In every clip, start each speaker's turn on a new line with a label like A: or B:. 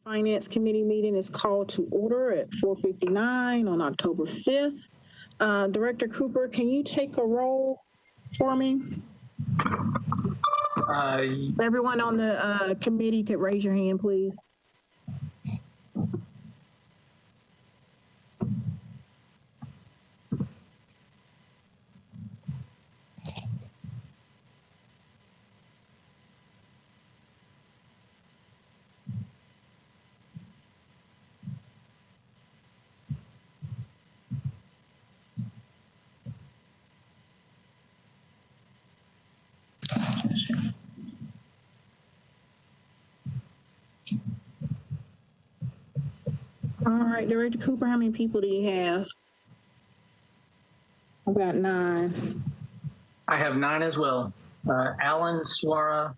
A: Finance Committee meeting is called to order at 4:59 on October 5th. Director Cooper, can you take a roll for me? Everyone on the committee could raise your hand, please. All right, Director Cooper, how many people do you have? I've got 9.
B: I have 9 as well. Allen, Suara,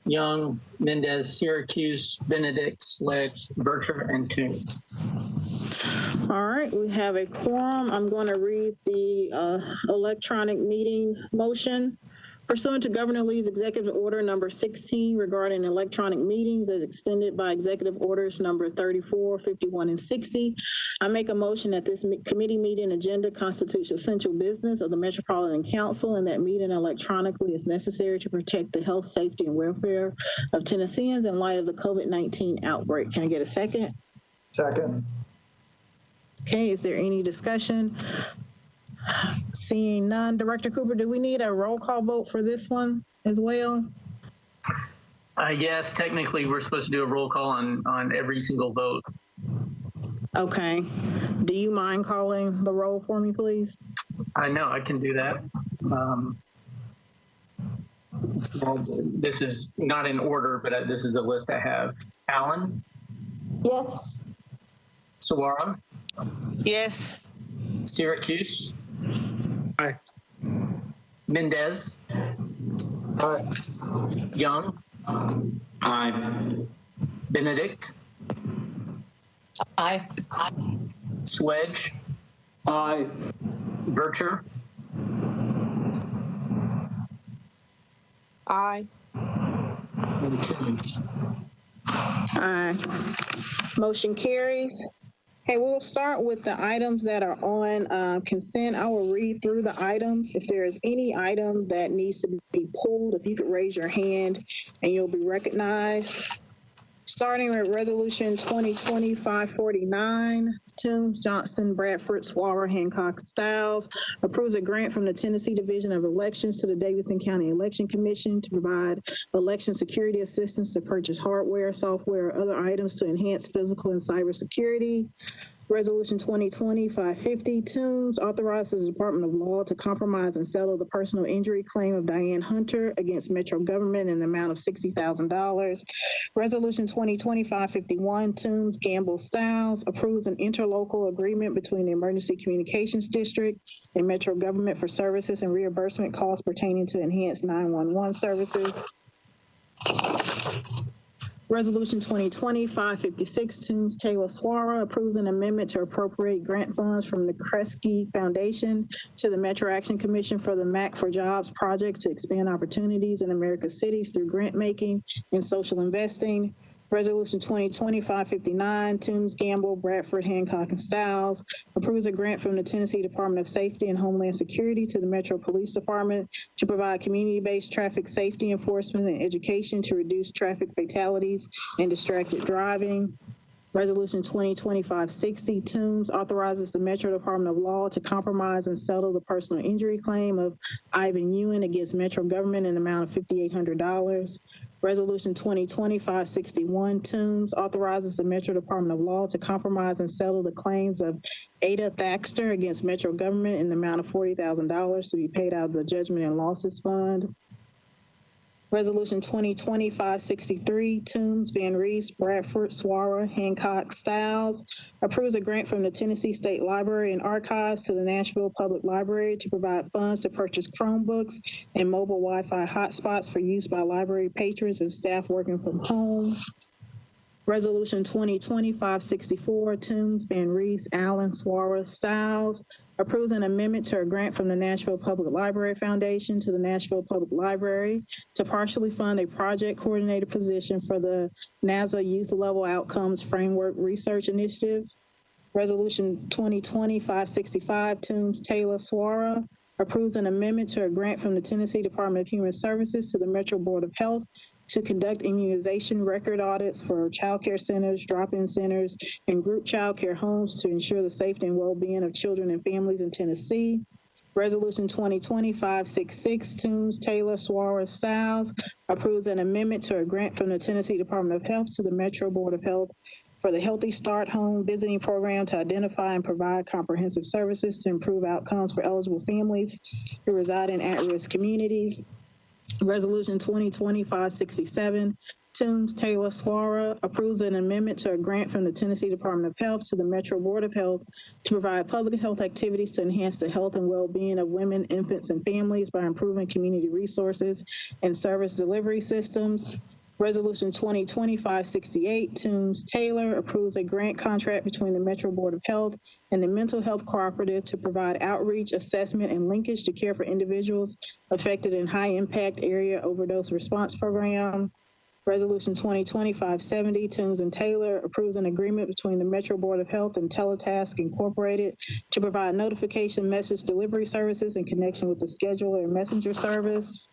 B: Young, Mendez, Syracuse, Benedict, Sledge, Bercher, and Toon.
A: All right, we have a quorum. I'm going to read the electronic meeting motion. Pursuant to Governor Lee's Executive Order number 16 regarding electronic meetings as extended by Executive Orders number 34, 51, and 60, I make a motion that this committee meeting agenda constitutes essential business of the Metropolitan Council and that meeting electronically is necessary to protect the health, safety, and welfare of Tennesseans in light of the COVID-19 outbreak. Can I get a second?
C: Second.
A: Okay, is there any discussion? Seeing none. Director Cooper, do we need a roll call vote for this one as well?
B: Yes, technically we're supposed to do a roll call on every single vote.
A: Okay. Do you mind calling the roll for me, please?
B: I know, I can do that. This is not in order, but this is the list I have. Allen?
D: Yes.
B: Suara?
D: Yes.
B: Syracuse?
C: Aye.
B: Mendez?
C: Aye.
B: Young?
C: Aye.
B: Benedict?
D: Aye.
B: Sledge?
C: Aye.
B: Bercher?
D: Aye.
B: And Toon.
A: Aye. Motion carries. Okay, we'll start with the items that are on consent. I will read through the items. If there is any item that needs to be pulled, if you could raise your hand and you'll be recognized. Starting with Resolution 2020-549, Toombs, Johnston, Bradford, Suara, Hancock, Styles approves a grant from the Tennessee Division of Elections to the Davidson County Election Commission to provide election security assistance to purchase hardware, software, or other items to enhance physical and cyber security. Resolution 2020-550, Toombs authorizes the Department of Law to compromise and settle the personal injury claim of Diane Hunter against Metro government in the amount of $60,000. Resolution 2020-551, Toombs, Gamble, Styles approves an interlocal agreement between the Emergency Communications District and Metro government for services and reimbursement costs pertaining to enhanced 911 services. Resolution 2020-556, Toombs, Taylor, Suara approves an amendment to appropriate grant funds from the Kresge Foundation to the Metro Action Commission for the MAC for Jobs project to expand opportunities in America's cities through grant making and social investing. Resolution 2020-559, Toombs, Gamble, Bradford, Hancock, and Styles approves a grant from the Tennessee Department of Safety and Homeland Security to the Metro Police Department to provide community-based traffic safety enforcement and education to reduce traffic fatalities and distracted driving. Resolution 2020-560, Toombs authorizes the Metro Department of Law to compromise and settle the personal injury claim of Ivan Ewan against Metro government in the amount of $5,800. Resolution 2020-561, Toombs authorizes the Metro Department of Law to compromise and settle the claims of Ada Thaxter against Metro government in the amount of $40,000 to be paid out of the Judgment and Losses Fund. Resolution 2020-563, Toombs, Van Reese, Bradford, Suara, Hancock, Styles approves a grant from the Tennessee State Library and Archives to the Nashville Public Library to provide funds to purchase Chromebooks and mobile Wi-Fi hotspots for use by library patrons and staff working from home. Resolution 2020-564, Toombs, Van Reese, Allen, Suarez, Stiles, approves an amendment to a grant from the Nashville Public Library Foundation to the Nashville Public Library to partially fund a project coordinator position for the NASA Youth Level Outcomes Framework Research Initiative. Resolution 2020-565, Toombs, Taylor, Suara, approves an amendment to a grant from the Tennessee Department of Human Services to the Metro Board of Health to conduct immunization record audits for child care centers, drop-in centers, and group child care homes to ensure the safety and well-being of children and families in Tennessee. Resolution 2020-566, Toombs, Taylor, Suarez, Stiles, approves an amendment to a grant from the Tennessee Department of Health to the Metro Board of Health for the Healthy Start Home Visiting Program to identify and provide comprehensive services to improve outcomes for eligible families who reside in at-risk communities. Resolution 2020-567, Toombs, Taylor, Suara, approves an amendment to a grant from the Tennessee Department of Health to the Metro Board of Health to provide public health activities to enhance the health and well-being of women, infants, and families by improving community resources and service delivery systems. Resolution 2020-568, Toombs, Taylor, approves a grant contract between the Metro Board of Health and the Mental Health Cooperative to provide outreach, assessment, and linkage to care for individuals affected in high-impact area overdose response program. Resolution 2020-570, Toombs and Taylor, approves an agreement between the Metro Board of Health and Teletask Incorporated to provide notification message delivery services in connection with the scheduler and messenger service.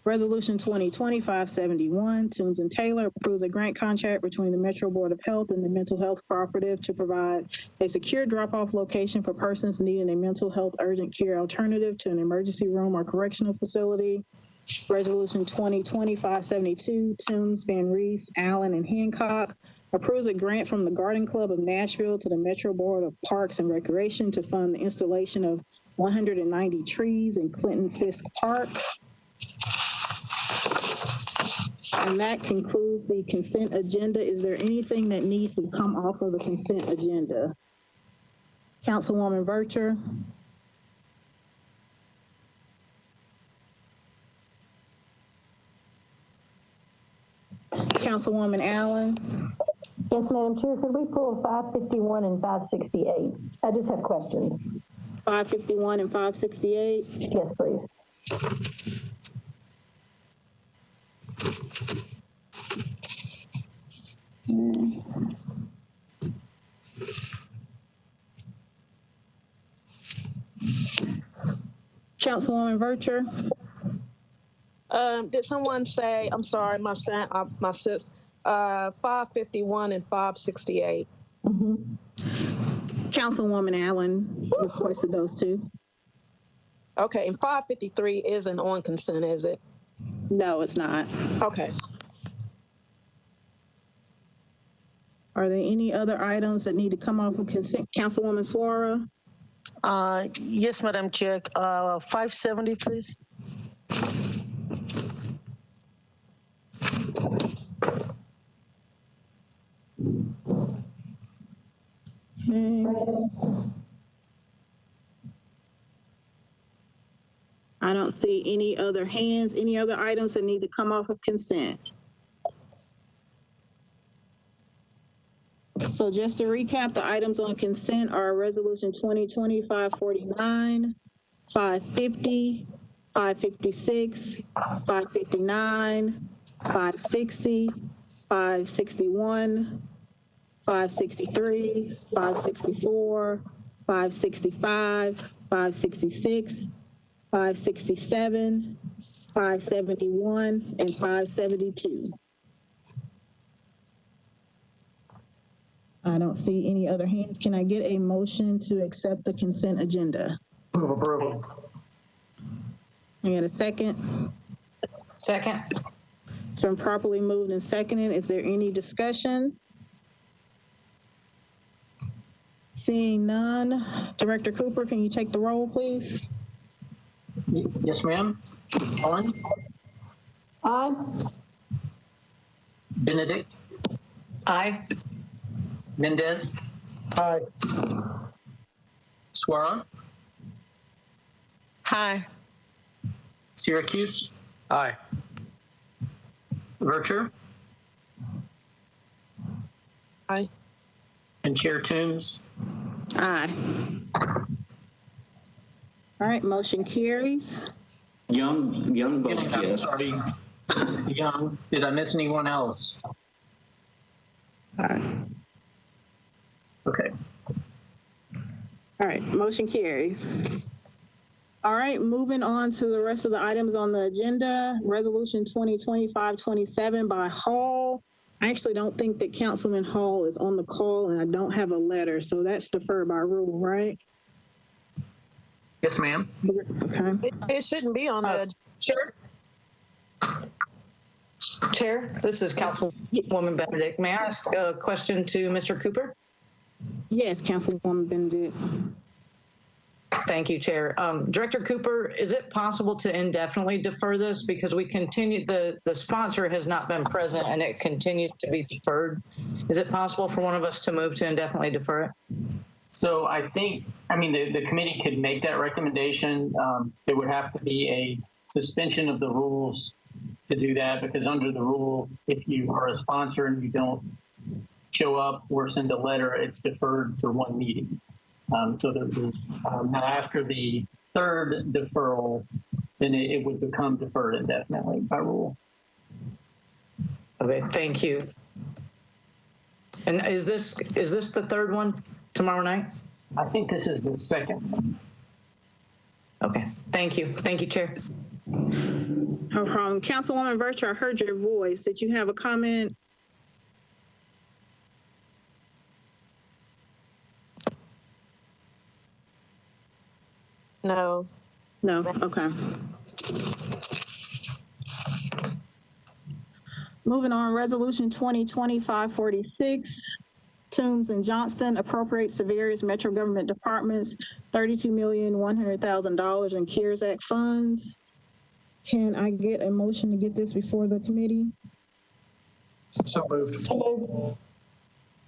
A: Resolution 2020-571, Toombs and Taylor, approves a grant contract between the Metro Board of Health and the Mental Health Cooperative to provide a secure drop-off location for persons needing a mental health urgent care alternative to an emergency room or correctional facility. Resolution 2020-572, Toombs, Van Reese, Allen, and Hancock, approves a grant from the Garden Club of Nashville to the Metro Board of Parks and Recreation to fund the installation of 190 trees in Clinton Fisk Park. And that concludes the consent agenda. Is there anything that needs to come off of the consent agenda? Councilwoman Vercher? Councilwoman Allen?
E: Yes, Madam Chair, could we pull 551 and 568? I just have questions.
A: 551 and 568?
E: Yes, please.
A: Councilwoman Vercher?
F: Did someone say, I'm sorry, my sis, 551 and 568?
A: Councilwoman Allen requested those two.
F: Okay, and 553 isn't on consent, is it?
A: No, it's not.
F: Okay.
A: Are there any other items that need to come off of consent? Councilwoman Suara?
D: Yes, Madam Chair. 570, please.
A: Okay. I don't see any other hands, any other items that need to come off of consent. So just to recap, the items on consent are Resolution 2020-549, 550, 556, 559, 560, 561, 563, 564, 565, 566, 567, 571, and 572. I don't see any other hands. Can I get a motion to accept the consent agenda?
C: Move approval.
A: I get a second?
G: Second.
A: It's been properly moved and seconded. Is there any discussion? Seeing none. Director Cooper, can you take the roll, please?
B: Yes, ma'am. Allen?
E: Aye.
B: Benedict?
G: Aye.
B: Mendez?
C: Aye.
B: Suara?
F: Hi.
B: Syracuse?
C: Aye.
B: Vercher?
F: Aye.
B: And Chair Toombs?
A: Aye. All right, motion carries.
C: Young votes
B: I'm
C: yes.
B: sorry. Young, did I miss anyone else?
A: Aye.
B: Okay.
A: All right, motion carries. All right, moving on to the rest of the items on the agenda. Resolution 2025-27 by Hall. I actually don't think that Councilman Hall is on the call, and I don't have a letter, so that's deferred by rule, right?
B: Yes, ma'am.
A: Okay.
F: It shouldn't be on the.
G: Chair? Chair, this is Councilwoman Benedict. May I ask a question to Mr. Cooper?
A: Yes, Councilwoman Benedict.
G: Thank you, Chair. Director Cooper, is it possible to indefinitely defer this because we continue, the sponsor has not been present and it continues to be deferred? Is it possible for one of us to move to indefinitely defer it?
B: So I think, the committee could make that recommendation. There would have to be a suspension of the rules to do that, because under the rule, if you are a sponsor and you don't show up or send a letter, it's deferred for one meeting. So now after the third deferral, then it would become deferred indefinitely by rule.
G: Okay, thank you. And is this the third one tomorrow night?
B: I think this is the second one.
G: Okay, thank you. Thank you, Chair.
A: No problem. Councilwoman Virtue, I heard your voice. Did you have a comment?
F: No.
A: No, okay. Moving on, Resolution 2025-46, Toombs and Johnston appropriates to various Metro government departments $32,100,000 in CARES Act funds. Can I get a motion to get this before the committee?
C: So moved.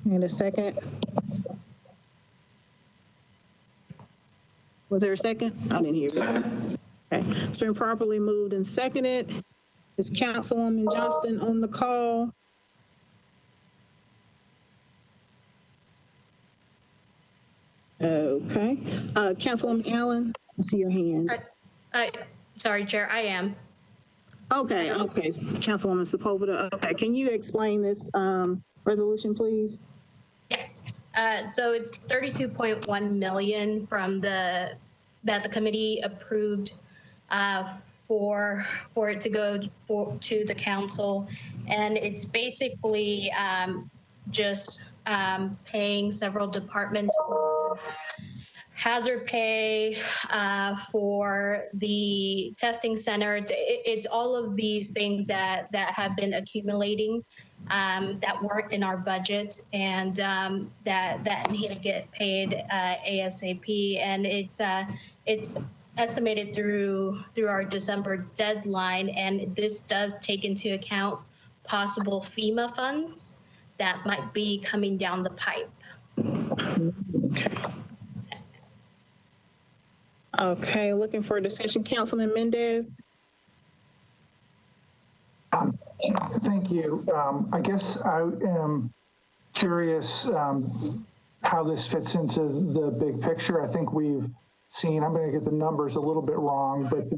A: And a second? Was there a second? I didn't hear you.
C: Second.
A: Okay, it's been properly moved and seconded. Is Councilwoman Johnston on the call? Okay, Councilwoman Allen, I see your hand.
H: Sorry, Chair, I am.
A: Okay, Councilwoman Sepulveda, okay, can you explain this resolution, please?
H: Yes. So it's 32.1 million from that the committee approved for it to go to the council, and it's basically just paying several departments for hazard pay, for the testing center. It's all of these things that have been accumulating that weren't in our budget, and that need to get paid ASAP. And it's estimated through our December deadline, and this does take into account possible FEMA funds that might be coming down the pipe.
A: Okay, looking for a discussion. Councilman Mendez?
I: Thank you. I guess I am curious how this fits into the big picture. I think we've seen, I'm going to get the numbers a little bit wrong, but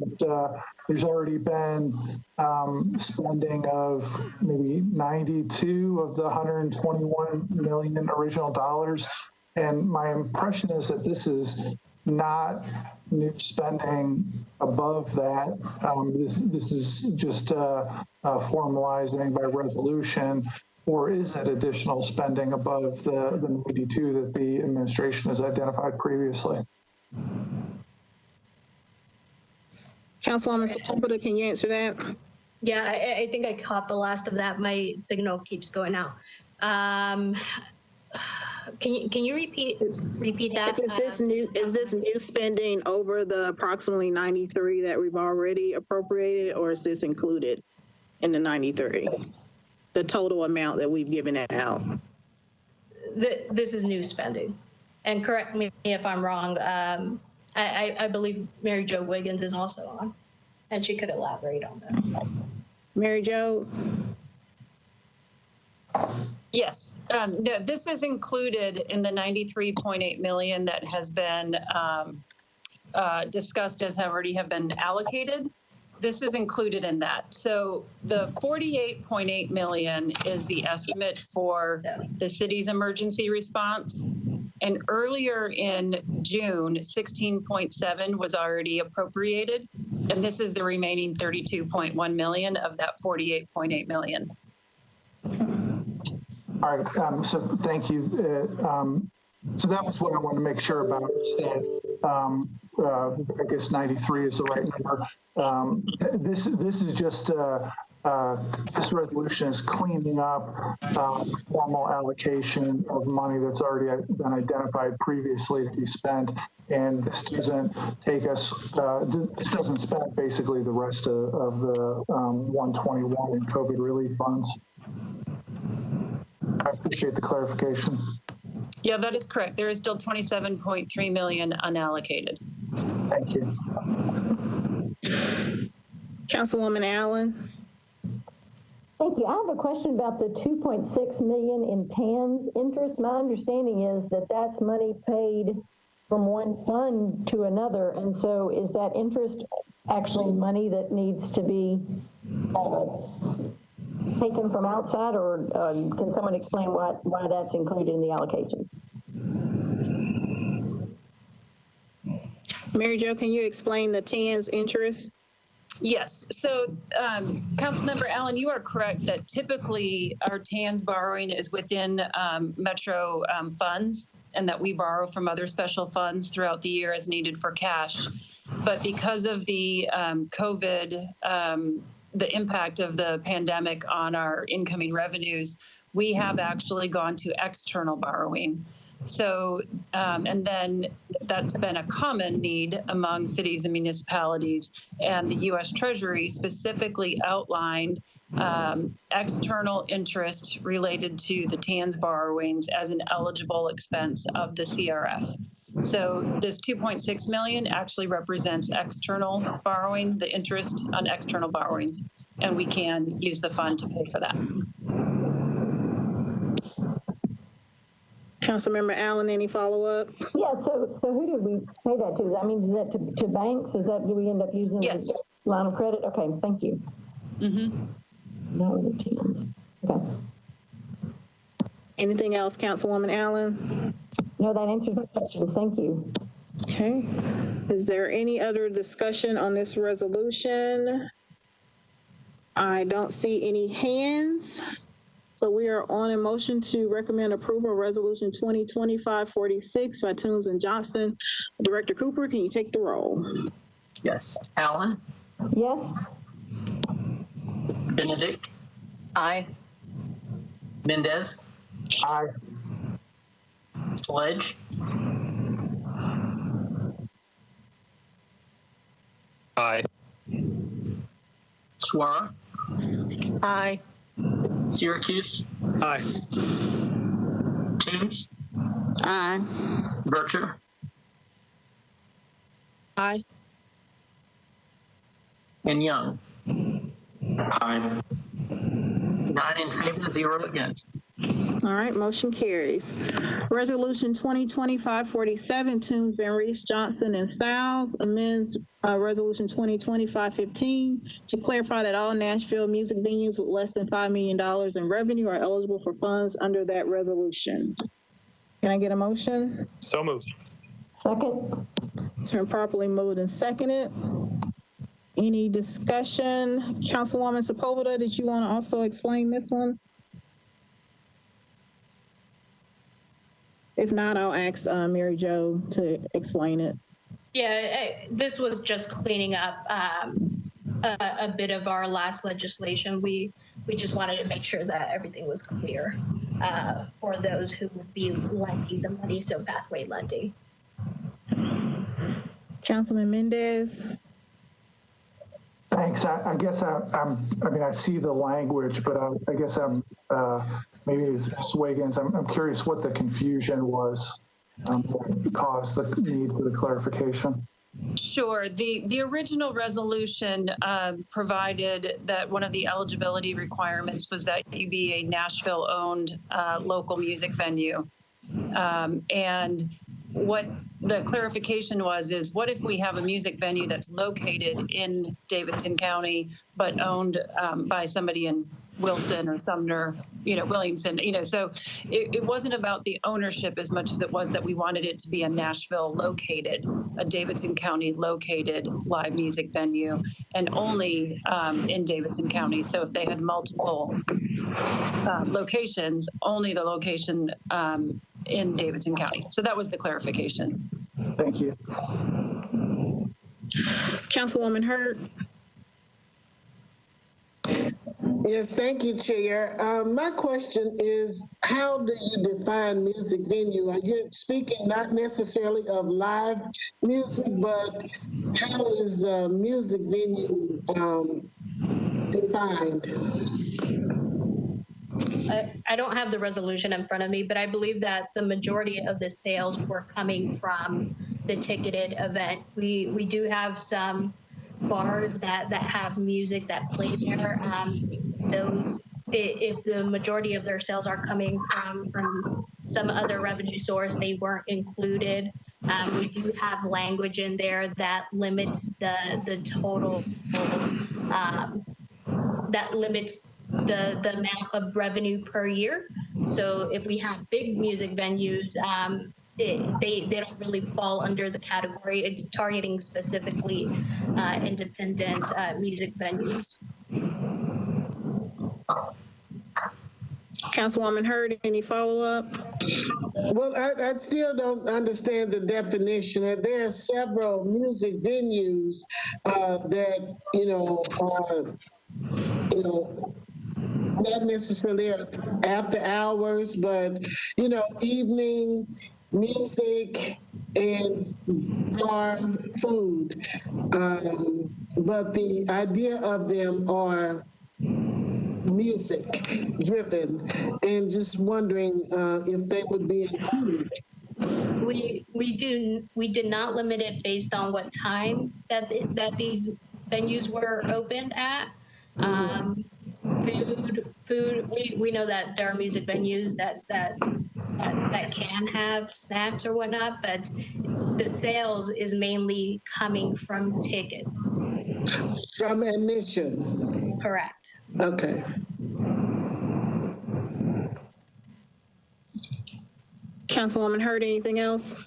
I: there's already been spending of maybe 92 of the 121 million original dollars. And my impression is that this is not new spending above that. This is just formalizing by resolution, or is it additional spending above the 92 that the administration has identified previously?
A: Councilwoman Sepulveda, can you answer that?
H: Yeah, I think I caught the last of that. My signal keeps going out. Can you repeat that?
A: Is this new spending over the approximately 93 that we've already appropriated, or is this included in the 93? The total amount that we've given out?
H: This is new spending, and correct me if I'm wrong. I believe Mary Jo Wiggins is also on, and she could elaborate on that.
A: Mary Jo?
J: Yes, no, this is included in the 93.8 million that has been discussed as already have been allocated. This is included in that. So the 48.8 million is the estimate for the city's emergency response. And earlier in June, 16.7 was already appropriated. And this is the remaining 32.1 million of that 48.8 million.
I: All right, so thank you. So that was what I wanted to make sure about, is that I guess 93 is the right number. This is just, this resolution is cleaning up formal allocation of money that's already been identified previously to be spent. And this doesn't take us, this doesn't spend basically the rest of the 121 in COVID relief funds. I appreciate the clarification.
J: Yeah, that is correct. There is still 27.3 million unallocated.
I: Thank you.
A: Councilwoman Allen.
E: Thank you. I have a question about the 2.6 million in TANs interest. My understanding is that that's money paid from one fund to another. And so is that interest actually money that needs to be taken from outside, or can someone explain why that's included in the allocation?
A: Mary Jo, can you explain the TANs interest?
J: Yes. So, Councilmember Allen, you are correct that typically our TANs borrowing is within Metro funds, and that we borrow from other special funds throughout the year as needed for cash. But because of the COVID, the impact of the pandemic on our incoming revenues, we have actually gone to external borrowing. So, and then that's been a common need among cities and municipalities, and the U.S. Treasury specifically outlined external interest related to the TANs borrowings as an eligible expense of the CRF. So this 2.6 million actually represents external borrowing, the interest on external borrowings, and we can use the fund to pay for that.
A: Councilmember Allen, any follow-up?
E: Yeah, so who did we pay that to? I mean, is that to banks? Is that, do we end up using
J: Yes.
E: the line of credit? Okay, thank you.
J: Mm-hmm.
E: No, the TANs. Okay.
A: Anything else, Councilwoman Allen?
E: No, that answers my questions. Thank you.
A: Okay. Is there any other discussion on this resolution? I don't see any hands. So we are on a motion to recommend approval of Resolution 2025-46 by Toombs and Johnston. Director Cooper, can you take the roll?
B: Yes. Allen?
E: Yes?
B: Benedict?
G: Aye.
B: Mendez?
I: Aye.
B: Sledge?
K: Aye.
B: Suara?
D: Aye.
B: Syracuse?
K: Aye.
B: Toombs?
A: Aye.
B: Berkshire?
F: Aye.
B: And Young?
C: Aye.
B: 9 in favor, 0 against.
A: All right, motion carries. Resolution 2025-47, Toombs, Van Reese, Johnson, and Stiles amends Resolution 2025-15 to clarify that all Nashville music venues with less than $5 million in revenue are eligible for funds under that resolution. Can I get a motion?
K: So moved.
E: Second?
A: It's been properly moved and seconded. Any discussion? Councilwoman Sepulveda, did you want to also explain this one? If not, I'll ask Mary Jo to explain it.
H: Yeah, this was just cleaning up a bit of our last legislation. We just wanted to make sure that everything was clear for those who would be lending the money, so pathway lending.
A: Councilman Mendez.
I: Thanks. I guess I mean, I see the language, but I guess I'm, maybe it's Wiggins. I'm curious what the confusion was that caused the need for the clarification.
J: Sure. The original resolution provided that one of the eligibility requirements was that you be a Nashville-owned local music venue. And what the clarification is what if we have a music venue that's located in Davidson County, but owned by somebody in Wilson or Sumner, Williamson, so it wasn't about the ownership as much as it was that we wanted it to be a Nashville located, a Davidson County located live music venue, and only in Davidson County. So if they had multiple locations, only the location in Davidson County. So that was the clarification.
I: Thank you.
A: Councilwoman Hurd.
K: Yes, thank you, Chair. My question is, how do you define music venue? Are you speaking not necessarily of live music, but how is a music venue defined?
H: I don't have the resolution in front of me, but I believe that the majority of the sales were coming from the ticketed event. We do have some bars that have music that play there. Those, if the majority of their sales are coming from some other revenue source, they weren't included. We do have language in there that limits the total, that limits the amount of revenue per year. So if we have big music venues, they don't really fall under the category. It's targeting specifically independent music venues.
A: Councilwoman Hurd, any follow-up?
K: Well, I still don't understand the definition. There are several music venues that, are, not necessarily after hours, but, evening music and bar food. But the idea of them are music driven, and just wondering if they would be included.
H: We did not limit it based on what time that these venues were opened at. Food. We know that there are music venues that can have snacks or whatnot, but the sales is mainly coming from tickets.
K: From admission.
H: Correct.
K: Okay.
A: Councilwoman Hurd, anything else?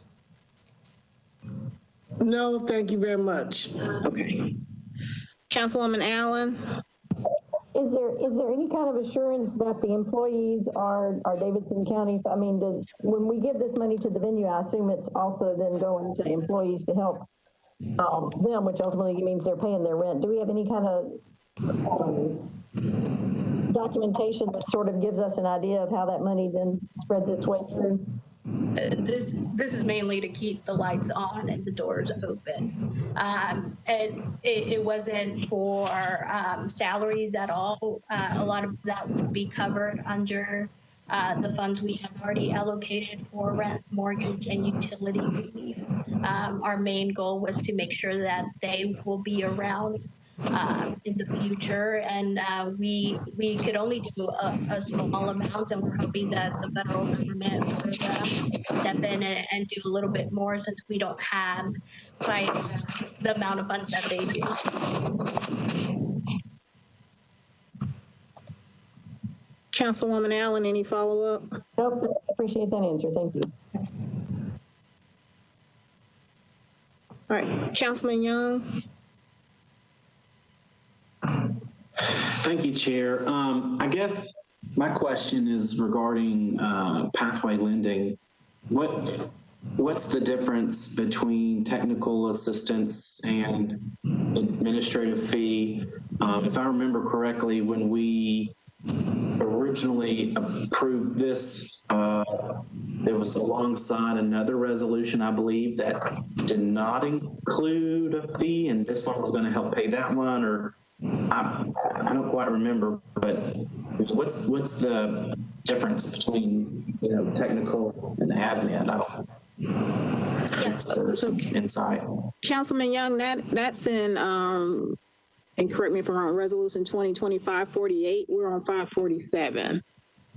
K: No, thank you very much.
A: Okay. Councilwoman Allen.
E: Is there any kind of assurance that the employees are Davidson County? I mean, when we give this money to the venue, I assume it's also then going to employees to help them, which ultimately means they're paying their rent. Do we have any kind of documentation that sort of gives us an idea of how that money then spreads its way through?
H: This is mainly to keep the lights on and the doors open. And it wasn't for salaries at all. A lot of that would be covered under the funds we have already allocated for rent, mortgage, and utility relief. Our main goal was to make sure that they will be around in the future, and we could only do a small amount, and we're hoping that the federal government would step in and do a little bit more, since we don't have quite the amount of funds that they do.
A: Councilwoman Allen, any follow-up?
E: Nope, appreciate that answer. Thank you.
A: All right, Councilman Young.
C: Thank you, Chair. I guess my question is regarding pathway lending. What's the difference between technical assistance and administrative fee? If I remember correctly, when we originally approved this, it was alongside another resolution, I believe, that did not include a fee, and this one was going to help pay that one, or I don't quite remember, but what's the difference between technical and admin? I don't
H: Yes.
C: some insight.
A: Councilman Young, that's in, and correct me if I'm wrong, Resolution 2025-48. We're on 547.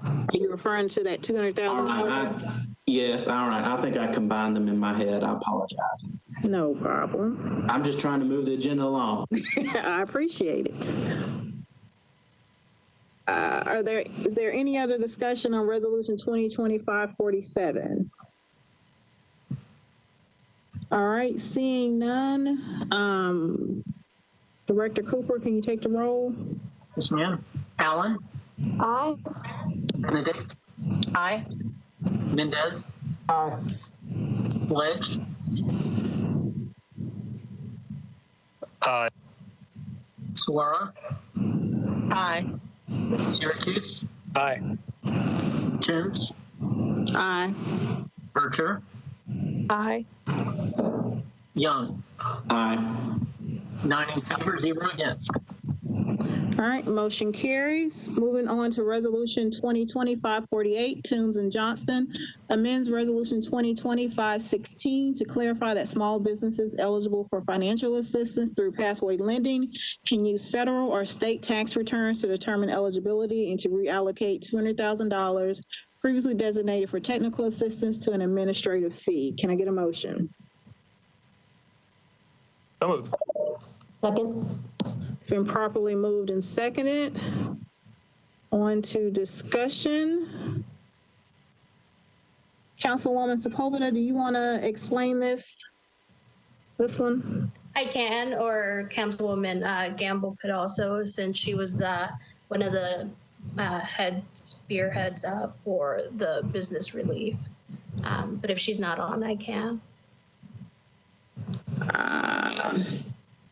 A: Are you referring to that $200,000?
C: All right. Yes, all right. I think I combined them in my head. I apologize.
A: No problem.
C: I'm just trying to move the agenda along.
A: I appreciate it. Is there any other discussion on Resolution 2025-47? All right, seeing none. Director Cooper, can you take the roll?
B: Yes, ma'am. Allen?
E: Aye.
B: Benedict?
G: Aye.
B: Mendez?
I: Aye.
B: Ledge?
L: Aye.
B: Suara?
F: Aye.
B: Syracuse?
L: Aye.
B: Toombs?
A: Aye.
B: Berger?
F: Aye.
B: Young?
C: Aye.
B: 9 in favor, 0 against.
A: All right, motion carries. Moving on to Resolution 2025-48, Toombs and Johnston amends Resolution 2025-16 to clarify that small businesses eligible for financial assistance through Pathway Lending can use federal or state tax returns to determine eligibility and to reallocate $200,000 previously designated for technical assistance to an administrative fee. Can I get a motion?
L: So moved.
E: Second.
A: It's been properly moved and seconded. On to discussion. Councilwoman Sepulveda, do you want to explain this one?
H: I can, or Councilwoman Gamble could also, since she was one of the spearheads for the business relief. But if she's not on, I can.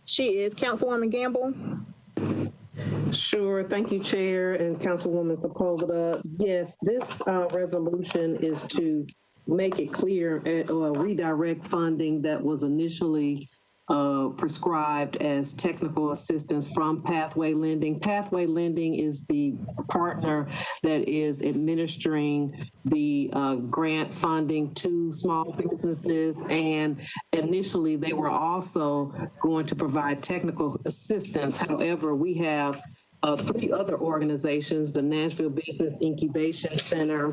A: She is. Councilwoman Gamble?
M: Sure. Thank you, Chair and Councilwoman Sepulveda. Yes, this resolution is to make it clear or redirect funding that was initially prescribed as technical assistance from Pathway Lending. Pathway Lending is the partner that is administering the grant funding to small businesses, and initially they were also going to provide technical assistance. However, we have 3 other organizations, the Nashville Business Incubation Center,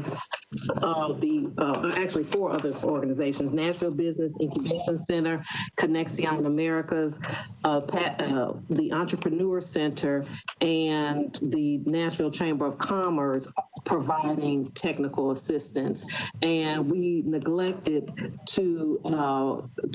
M: actually 4 other organizations, Nashville Business Incubation Center, Connexion Americas, the Entrepreneur Center, and the Nashville Chamber of Commerce providing technical assistance. And we neglected to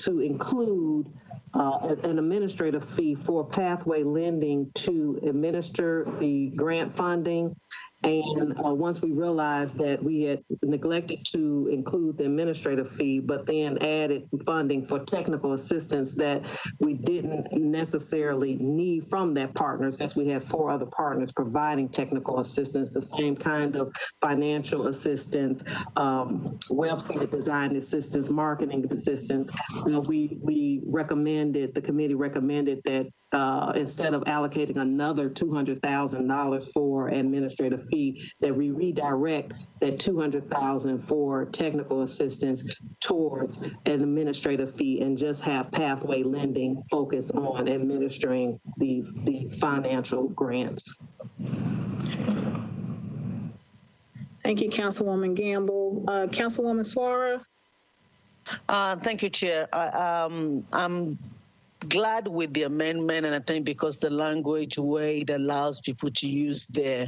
M: include an administrative fee for Pathway Lending to administer the grant funding. And once we realized that we had neglected to include the administrative fee, but then added funding for technical assistance that we didn't necessarily need from that partner, since we had 4 other partners providing technical assistance, the same kind of financial assistance, website design assistance, marketing assistance. The committee recommended that instead of allocating another $200,000 for administrative fee, that we redirect that $200,000 for technical assistance towards an administrative fee and just have Pathway Lending focus on administering the financial grants.
A: Thank you, Councilwoman Gamble. Councilwoman Suara?
N: Thank you, Chair. I'm glad with the amendment, and I think because the language where it allows people to use their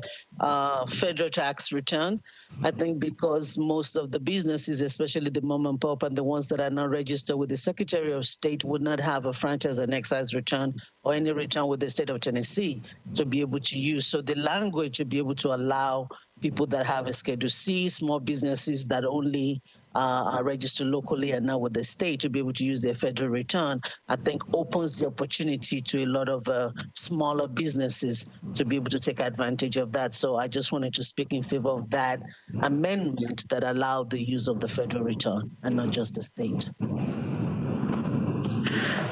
N: federal tax return, I think because most of the businesses, especially the mom and pop and the ones that are not registered with the Secretary of State, would not have a franchise and excise return or any return with the state of Tennessee to be able to use. So the language to be able to allow people that have a Schedule C, small businesses that only are registered locally and not with the state to be able to use their federal return, I think opens the opportunity to a lot of smaller businesses to be able to take advantage of that. So I just wanted to speak in favor of that amendment that allowed the use of the federal return and not just the state.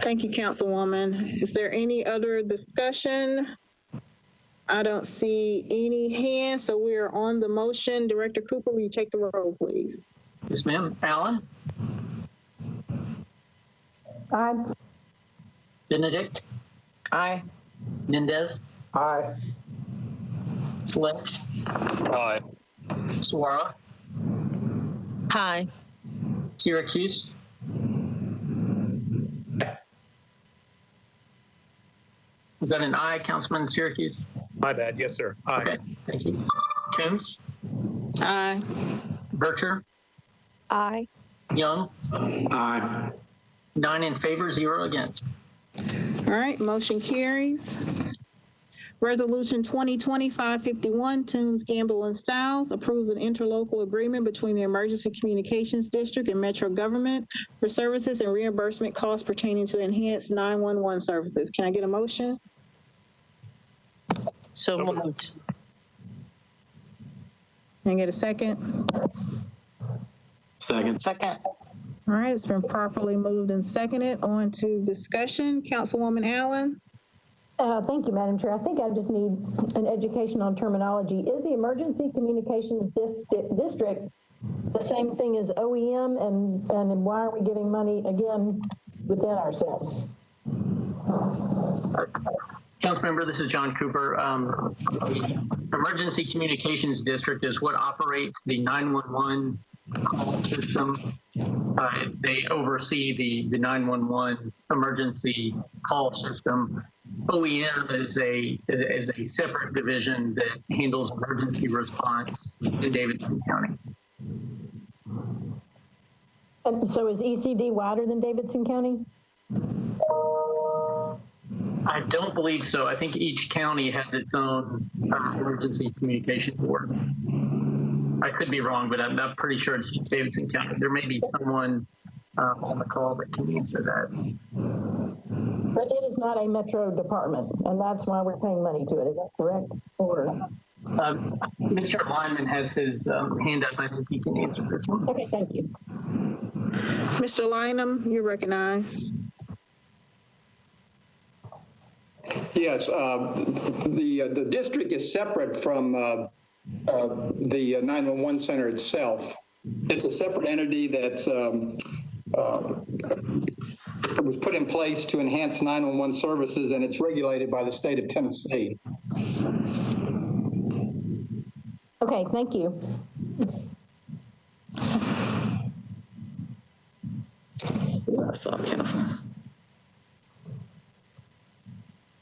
A: Thank you, Councilwoman. Is there any other discussion? I don't see any hands, so we are on the motion. Director Cooper, will you take the roll, please?
B: Yes, ma'am. Allen?
E: Aye.
B: Benedict,
G: Aye.
B: Mendez,
I: Aye.
B: Sledge,
L: Aye.
B: Suara,
N: Hi.
B: Syracuse. Is that an aye, Councilman Syracuse?
L: My bad. Yes, sir. Aye.
B: Okay, thank you. Toombs,
A: Aye.
B: Bircher,
F: Aye.
B: Young,
C: Aye.
B: 9 in favor, 0 against.
A: All right, motion carries. Resolution 2020-551, Toombs, Gamble, and Styles approves an interlocal agreement between the Emergency Communications District and Metro Government for services and reimbursement costs pertaining to enhanced 911 services. Can I get a motion?
N: So moved.
A: Can I get a second?
C: Second.
G: Second.
A: All right, it's been properly moved and seconded. On to discussion. Councilwoman Allen?
E: Thank you, Madam Chair. I think I just need an education on terminology. Is the Emergency Communications District the same thing as OEM, and why are we giving money again within ourselves?
B: Councilmember, this is John Cooper. The Emergency Communications District is what operates the 911 call system. They oversee the 911 emergency call system. OEM is a separate division that handles emergency response in Davidson County.
E: And so is ECD wider than Davidson County?
B: I don't believe so. I think each county has its own emergency communication board. I could be wrong, but I'm pretty sure it's just Davidson County. There may be someone on the call that can answer that.
E: But it is not a metro department, and that's why we're paying money to it. Is that correct? Or
B: Mr. Lyman has his hand up. I think he can answer this one.
E: okay, thank you.
A: Mr. Lynham, you're recognized.
O: Yes, the district is separate from the 911 center itself. It's a separate entity that's was put in place to enhance 911 services, and it's regulated by the state of Tennessee.
E: Okay, thank you.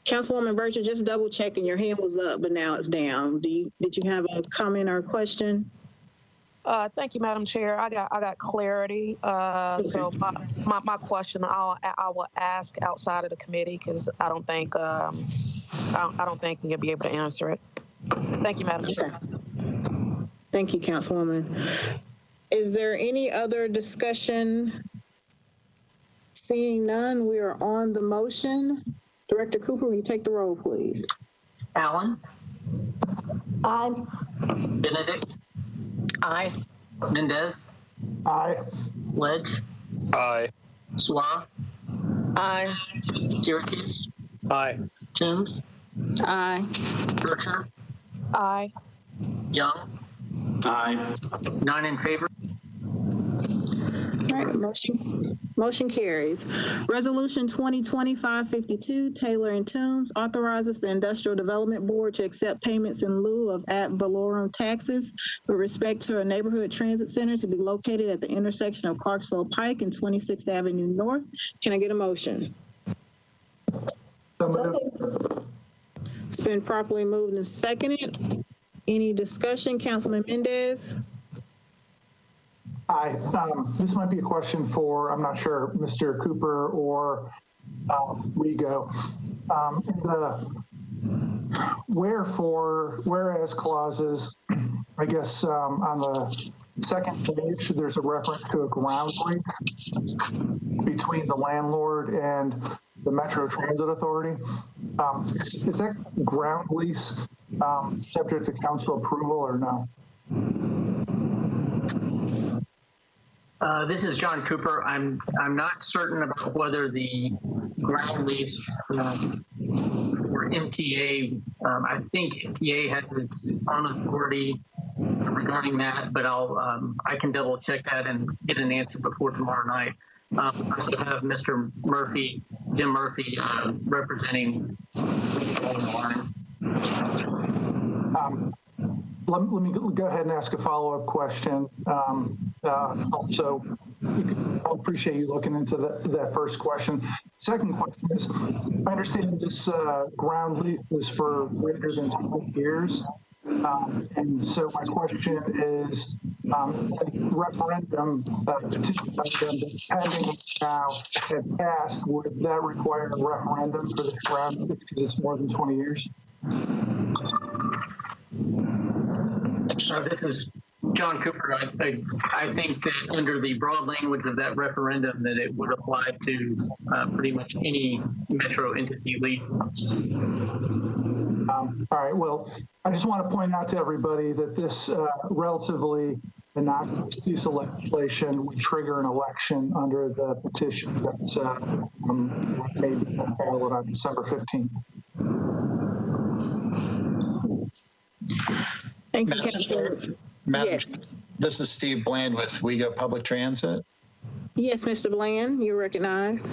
A: Councilwoman Bircher, just double checking. Your hand was up, but now it's down. Did you have a comment or a question?
F: Thank you, Madam Chair. I got clarity. So my question I will ask outside of the committee because I don't think you'll be able to answer it. Thank you, Madam Chair.
A: Thank you, Councilwoman. Is there any other discussion? Seeing none, we are on the motion. Director Cooper, will you take the roll, please?
B: Allen?
E: Aye.
B: Benedict?
G: Aye.
B: Mendez?
I: Aye.
B: Ledge?
L: Aye.
B: Suara?
N: Aye.
B: Syracuse?
L: Aye.
B: Toombs?
A: Aye.
B: Bircher?
F: Aye.
B: Young?
C: Aye.
B: 9 in favor.
A: All right, motion carries. Resolution 2020-552, Taylor and Toombs, authorizes the Industrial Development Board to accept payments in lieu of ad valorem taxes with respect to a neighborhood transit center to be located at the intersection of Clarksville Pike and 26th Avenue North. Can I get a motion?
I: So moved.
A: It's been properly moved and seconded. Any discussion? Councilman Mendez?
I: Aye. This might be a question for, I'm not sure, Mr. Cooper or Rigo. Whereas clauses, I guess on the second page, there's a reference to a ground lease between the landlord and the Metro Transit Authority. Is that ground lease subject to council approval or no?
B: This is John Cooper. I'm not certain about whether the ground lease for MTA, I think MTA has its own authority regarding that, but I can double check that and get an answer before tomorrow night. I also have Mr. Murphy Jim Murphy representing.
I: Let me go ahead and ask a follow-up question. Also, I appreciate you looking into that first question. Second question is, I understand this ground lease is for greater than 20 years. And so my question is, referendum petition that's pending now had passed, would that require a referendum for this ground lease because it's more than 20 years?
B: So this is John Cooper. I think that under the broad language of that referendum, that it would apply to pretty much any metro entity lease.
I: All right. Well, I just want to point out to everybody that this relatively innocuous piece of legislation would trigger an election under the petition that's made valid on December 15th.
A: Thank you, Councilor.
P: Madam,
A: Yes.
P: This is Steve Bland with WeGo Public Transit.
A: Yes, Mr. Bland, you're recognized.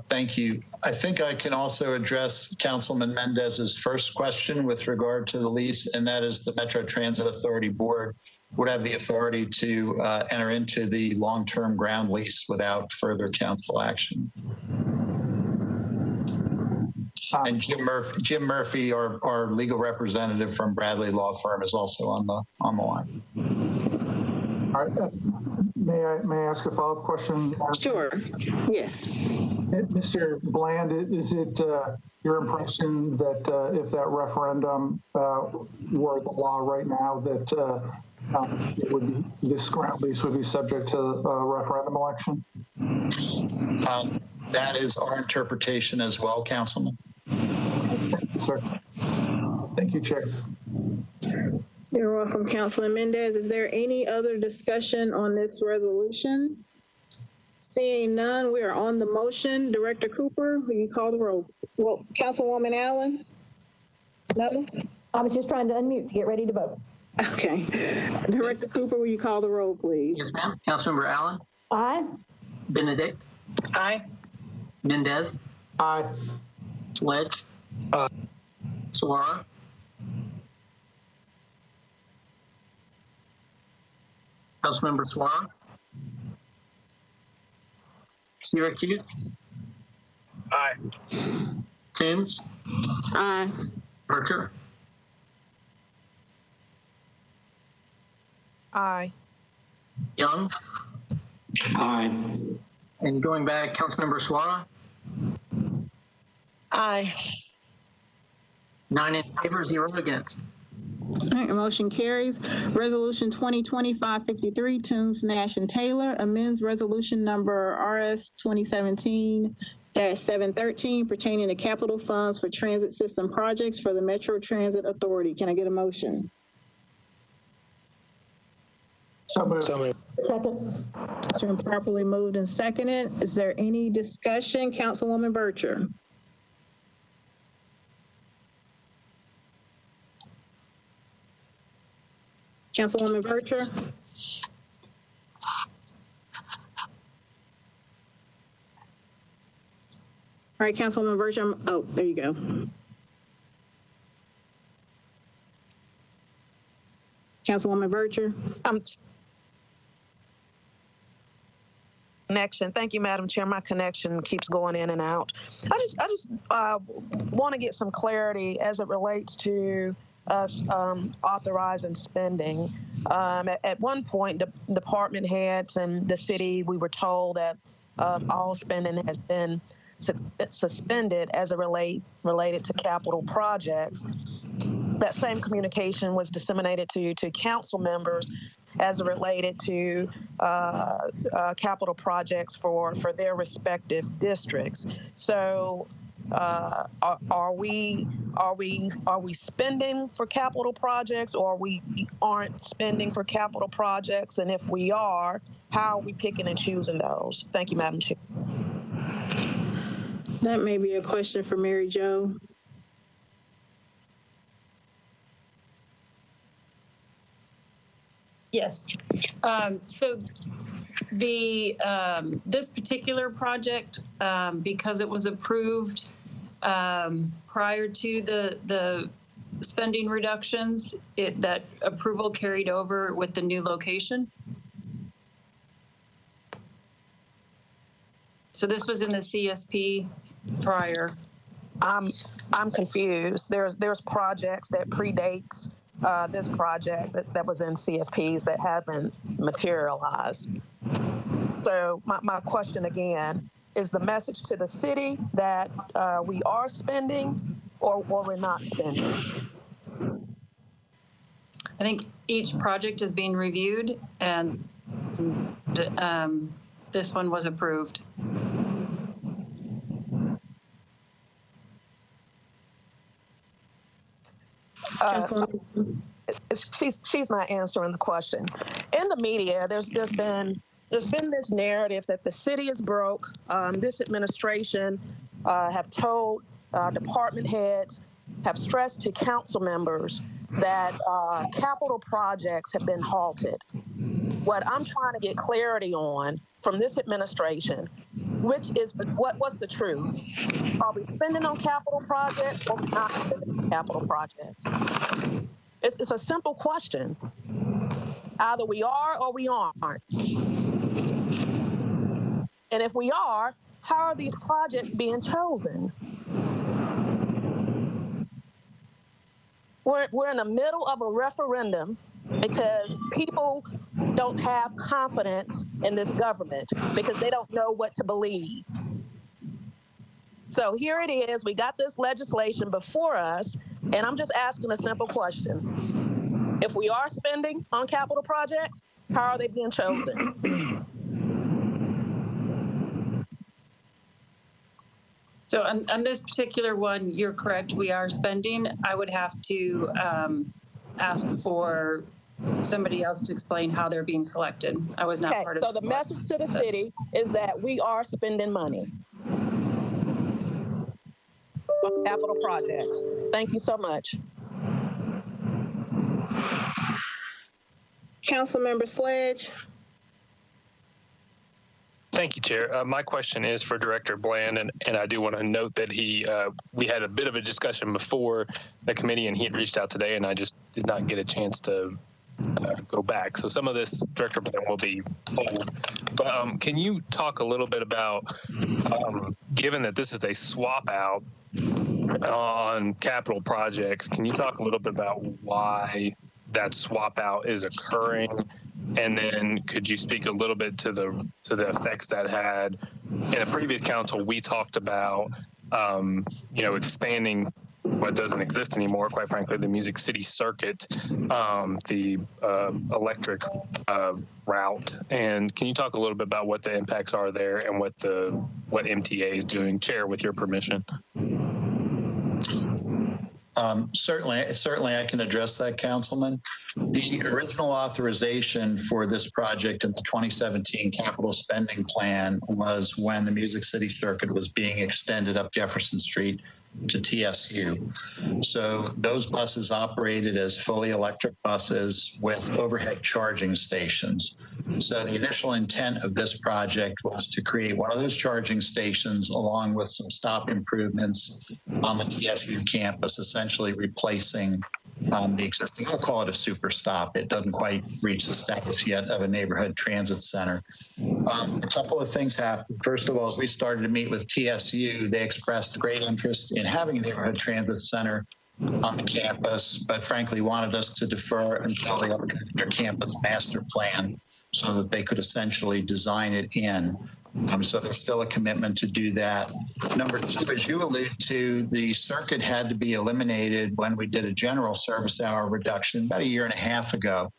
P: Thank you. I think I can also address Councilman Mendez's first question with regard to the lease, and that is the Metro Transit Authority Board would have the authority to enter into the long-term ground lease without further council action. And Jim Murphy, our legal representative from Bradley Law Firm, is also on the line.
I: All right. May I ask a follow-up question?
A: Sure. Yes.
I: Mr. Bland, is it your impression that if that referendum were the law right now, that it would be, this ground lease would be subject to a referendum election?
P: That is our interpretation as well, Councilman.
I: Thank you, sir. Thank you, Chair.
A: You're welcome, Councilman Mendez. Is there any other discussion on this resolution? Seeing none, we are on the motion. Director Cooper, will you call the roll? Well, Councilwoman Allen? No?
E: I was just trying to unmute to get ready to vote.
A: Okay. Director Cooper, will you call the roll, please?
B: Yes, ma'am. Councilmember Allen?
E: Aye.
B: Benedict?
F: Aye.
B: Mendez?
I: Aye.
B: Sledge? Suara? Councilmember Suara? Syracuse?
L: Aye.
B: Toombs?
A: Aye.
B: Berger?
F: Aye.
B: Young?
C: Aye.
B: And going back, Councilmember Suara?
N: Aye.
B: 9 in favor, 0 against.
A: All right, motion carries. Resolution 2020-553, Toombs, Nash, and Taylor amends resolution number RS 2017-713 pertaining to capital funds for transit system projects for the Metro Transit Authority. Can I get a motion?
I: So moved.
E: Second.
A: It's been properly moved and seconded. Is there any discussion? Councilwoman Bircher. Councilwoman Bircher? All right, Councilwoman Bircher, oh, there you go. Councilwoman Bircher?
F: Connection. Thank you, Madam Chair. My connection keeps going in and out. I just want to get some clarity as it relates to us authorizing spending. At one point, the department heads and the city, we were told that all spending has been suspended as it related to capital projects. That same communication was disseminated to council members as it related to capital projects for their respective districts. So are we spending for capital projects, or we aren't spending for capital projects? And if we are, how are we picking and choosing those? Thank you, Madam Chair.
A: That may be a question for Mary Jo.
J: Yes. So This particular project, because it was approved prior to the spending reductions, that approval carried over with the new location. So this was in the CSP prior.
F: I'm confused. There's projects that predates this project that was in CSPs that haven't materialized. So my question again, is the message to the city that we are spending or we're not spending?
J: I think each project is being reviewed, and this one was approved.
F: She's not answering the question. In the media, there's been this narrative that the city is broke. This administration have told department heads, have stressed to council members that capital projects have been halted. What I'm trying to get clarity on from this administration, what's the truth? Are we spending on capital projects or not spending on capital projects? It's a simple question. Either we are or we aren't. And if we are, how are these projects being chosen? We're in the middle of a referendum because people don't have confidence in this government because they don't know what to believe. So here it is. We got this legislation before us, and I'm just asking a simple question. If we are spending on capital projects, how are they being chosen?
J: So on this particular one, you're correct. We are spending. I would have to ask for somebody else to explain how they're being selected. I was not part of
F: so the message to the city is that we are spending money on capital projects. Thank you so much.
A: Councilmember Sledge.
Q: Thank you, Chair. My question is for Director Bland, and I do want to note that we had a bit of a discussion before the committee, and he had reached out today, and I just did not get a chance to go back. So some of this, Director Bland, will be old. But can you talk a little bit about, given that this is a swap out on capital projects, can you talk a little bit about why that swap out is occurring? And then could you speak a little bit to the effects that had? In a previous council, we talked about, expanding what doesn't exist anymore, quite frankly, the Music City Circuit, the electric route. And can you talk a little bit about what the impacts are there and what MTA is doing? Chair, with your permission.
P: Certainly I can address that, Councilman. The original authorization for this project in the 2017 capital spending plan was when the Music City Circuit was being extended up Jefferson Street to TSU. So those buses operated as fully electric buses with overhead charging stations. So the initial intent of this project was to create one of those charging stations along with some stop improvements on the TSU campus, essentially replacing the existing, I'll call it a super stop. It doesn't quite reach the status yet of a neighborhood transit center. A couple of things happened. First of all, as we started to meet with TSU, they expressed great interest in having a neighborhood transit center on the campus, but frankly wanted us to defer until they looked at their campus master plan so that they could essentially design it in. So there's still a commitment to do that. Number two, as you allude to, the circuit had to be eliminated when we did a general service hour reduction about 1.5 years ago.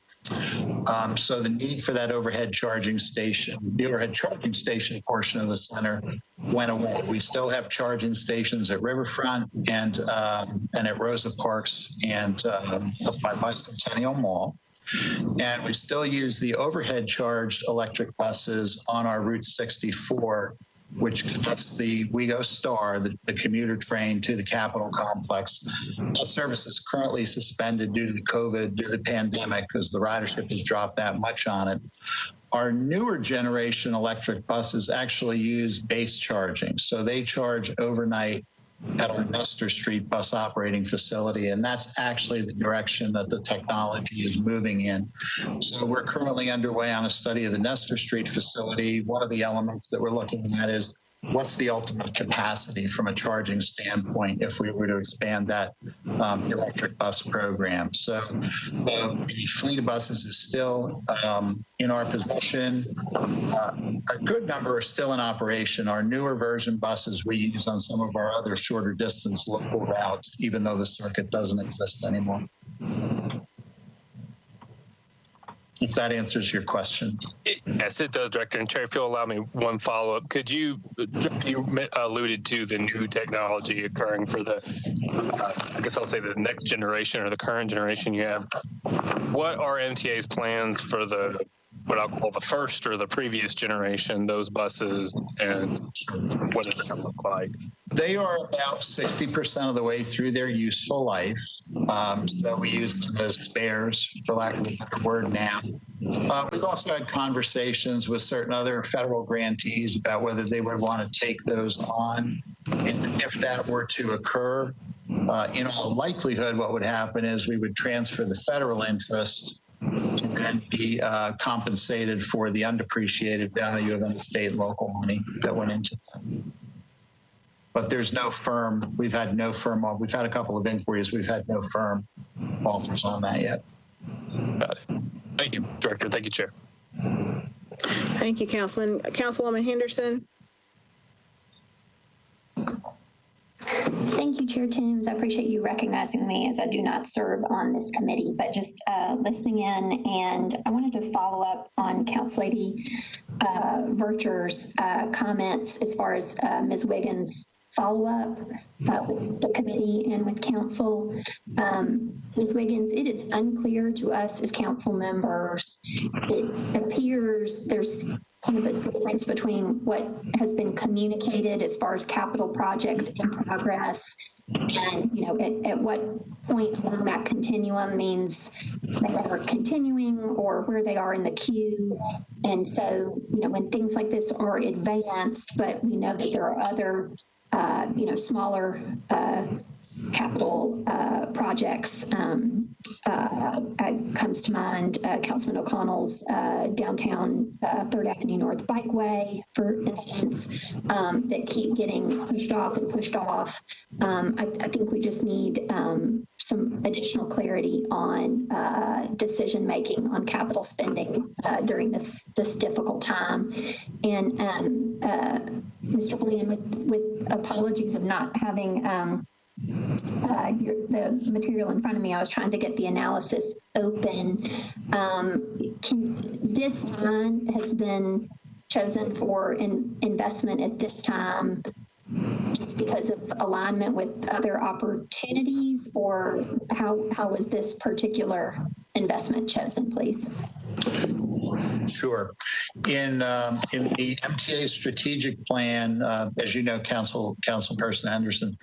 P: So the need for that overhead charging station, the overhead charging station portion of the center went away. We still have charging stations at Riverfront and at Rosa Parks and up by Bicentennial Mall. And we still use the overhead charged electric buses on our Route 64, which connects the WeGo Star, the commuter train, to the Capitol complex. That service is currently suspended due to the COVID, due to the pandemic, because the ridership has dropped that much on it. Our newer generation electric buses actually use base charging. So they charge overnight at our Nestor Street bus operating facility, and that's actually the direction that the technology is moving in. So we're currently underway on a study of the Nestor Street facility. One of the elements that we're looking at is what's the ultimate capacity from a charging standpoint if we were to expand that electric bus program. So the fleet of buses is still in our possession. A good number are still in operation. Our newer version buses we use on some of our other shorter distance local routes, even though the circuit doesn't exist anymore. If that answers your question.
Q: Yes, it does, Director. And Chair, if you'll allow me one follow-up, could you alluded to the new technology occurring for the, I guess I'll say the next generation or the current generation you have. What are MTA's plans for the, what I'll call the first or the previous generation, those buses, and what is it going to look like?
P: They are about 60% of the way through their useful life. So we use them as spares, for lack of a better word now. We've also had conversations with certain other federal grantees about whether they would want to take those on. And if that were to occur, in all likelihood, what would happen is we would transfer the federal interest and then be compensated for the undepreciated value of any state and local money that went into them. But there's no firm, we've had a couple of inquiries, we've had no firm offers on that yet.
Q: Got it. Thank you, Director. Thank you, Chair.
A: Thank you, Councilman. Councilwoman Henderson.
R: Thank you, Chair Toombs. I appreciate you recognizing me as I do not serve on this committee, but just listening in. And I wanted to follow up on Council Lady Vercher's comments as far as Ms. Wiggins' follow-up with the committee and with council. Ms. Wiggins, it is unclear to us as council members. It appears there's kind of a difference between what has been communicated as far as capital projects in progress and, you know, at what point along that continuum means they are continuing or where they are in the queue. And so, you know, when things like this are advanced, but we know that there are other you know, smaller capital projects. Comes to mind Councilman O'Connell's downtown 3rd Avenue North Bikeway, for instance, that keep getting pushed off and pushed off. I think we just need some additional clarity on decision making on capital spending during this difficult time. And Mr. Bland, with apologies of not having the material in front of me, I was trying to get the analysis open. This line has been chosen for investment at this time just because of alignment with other opportunities, or how was this particular investment chosen, please?
P: Sure. In the MTA strategic plan, as you know, Councilperson Henderson,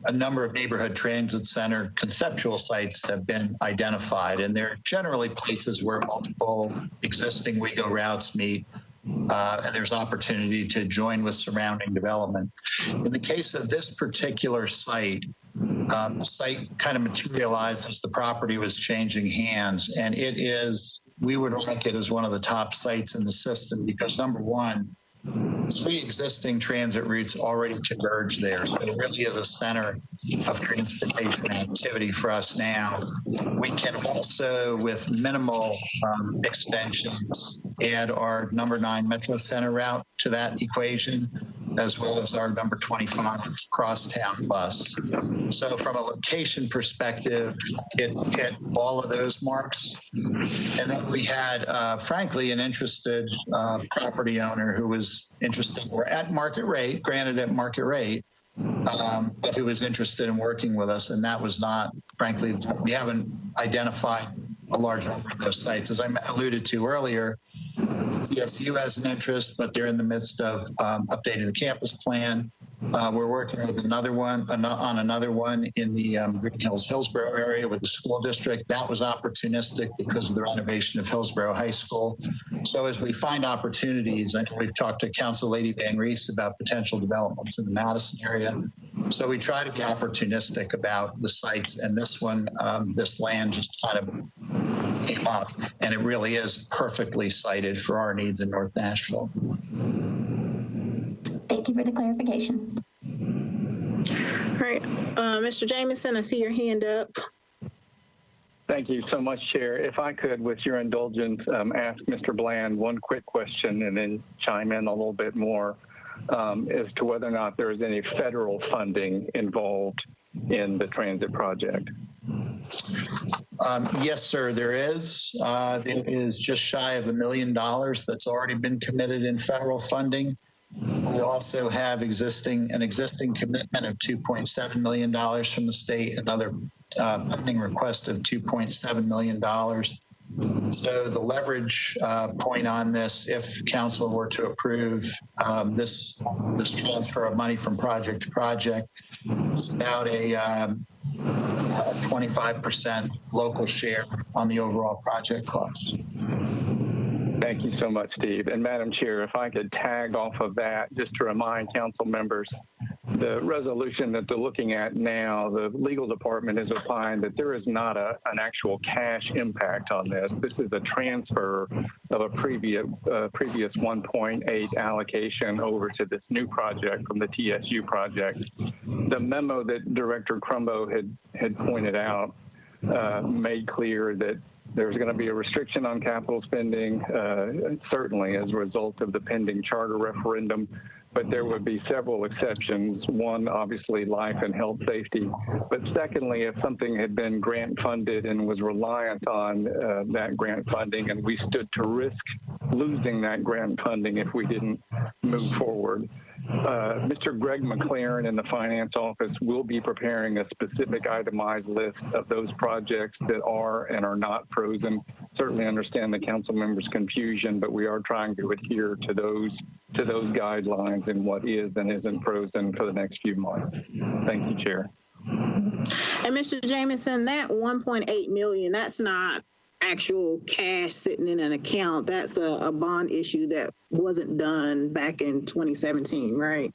P: a number of neighborhood transit center conceptual sites have been identified, and they're generally places where multiple existing WeGo routes meet, and there's opportunity to join with surrounding development. In the case of this particular site, the site kind of materialized as the property was changing hands, and it is, we would rank it as one of the top sites in the system because, number one, 3 existing transit routes already converge there. So it really is a center of transportation activity for us now. We can also, with minimal extensions, add our number 9 Metro Center route to that equation, as well as our number 25 crosstown bus. So from a location perspective, it hit all of those marks. And then we had, frankly, an interested property owner who was interested, we're at market rate, granted at market rate, but who was interested in working with us. And that was not, frankly, we haven't identified a large number of those sites. As I alluded to earlier, TSU has an interest, but they're in the midst of updating the campus plan. We're working with another one on another one in the Green Hills, Hillsborough area with the school district. That was opportunistic because of the renovation of Hillsborough High School. So as we find opportunities, I know we've talked to Council Lady Van Reese about potential developments in the Madison area. So we try to be opportunistic about the sites, and this one, this land just kind of came up, and it really is perfectly sited for our needs in North Nashville.
R: Thank you for the clarification.
A: All right, Mr. Jameson, I see your hand up.
S: Thank you so much, Chair. If I could, with your indulgence, ask Mr. Bland one quick question and then chime in a little bit more as to whether or not there is any federal funding involved in the transit project.
P: Yes, sir, there is. There is just shy of $1 million that's already been committed in federal funding. We also have an existing commitment of $2.7 million from the state, another funding request of $2.7 million. So the leverage point on this, if council were to approve this transfer of money from project to project, is about a 25% local share on the overall project costs.
S: Thank you so much, Steve. And Madam Chair, if I could tag off of that, just to remind council members, the resolution that they're looking at now, the legal department has opined that there is not an actual cash impact on this. This is a transfer of a previous 1.8 allocation over to this new project from the TSU project. The memo that Director Crumbo had pointed out made clear that there's going to be a restriction on capital spending, certainly as a result of the pending charter referendum, but there would be several exceptions. One, obviously, life and health safety. But secondly, if something had been grant funded and was reliant on that grant funding, and we stood to risk losing that grant funding if we didn't move forward, Mr. Greg McLaren in the finance office will be preparing a specific itemized list of those projects that are and are not frozen. Certainly understand the council members' confusion, but we are trying to adhere to those guidelines in what is and isn't frozen for the next few months. Thank you, Chair.
A: And Mr. Jameson, that 1.8 million, that's not actual cash sitting in an account. That's a bond issue that wasn't done back in 2017, right?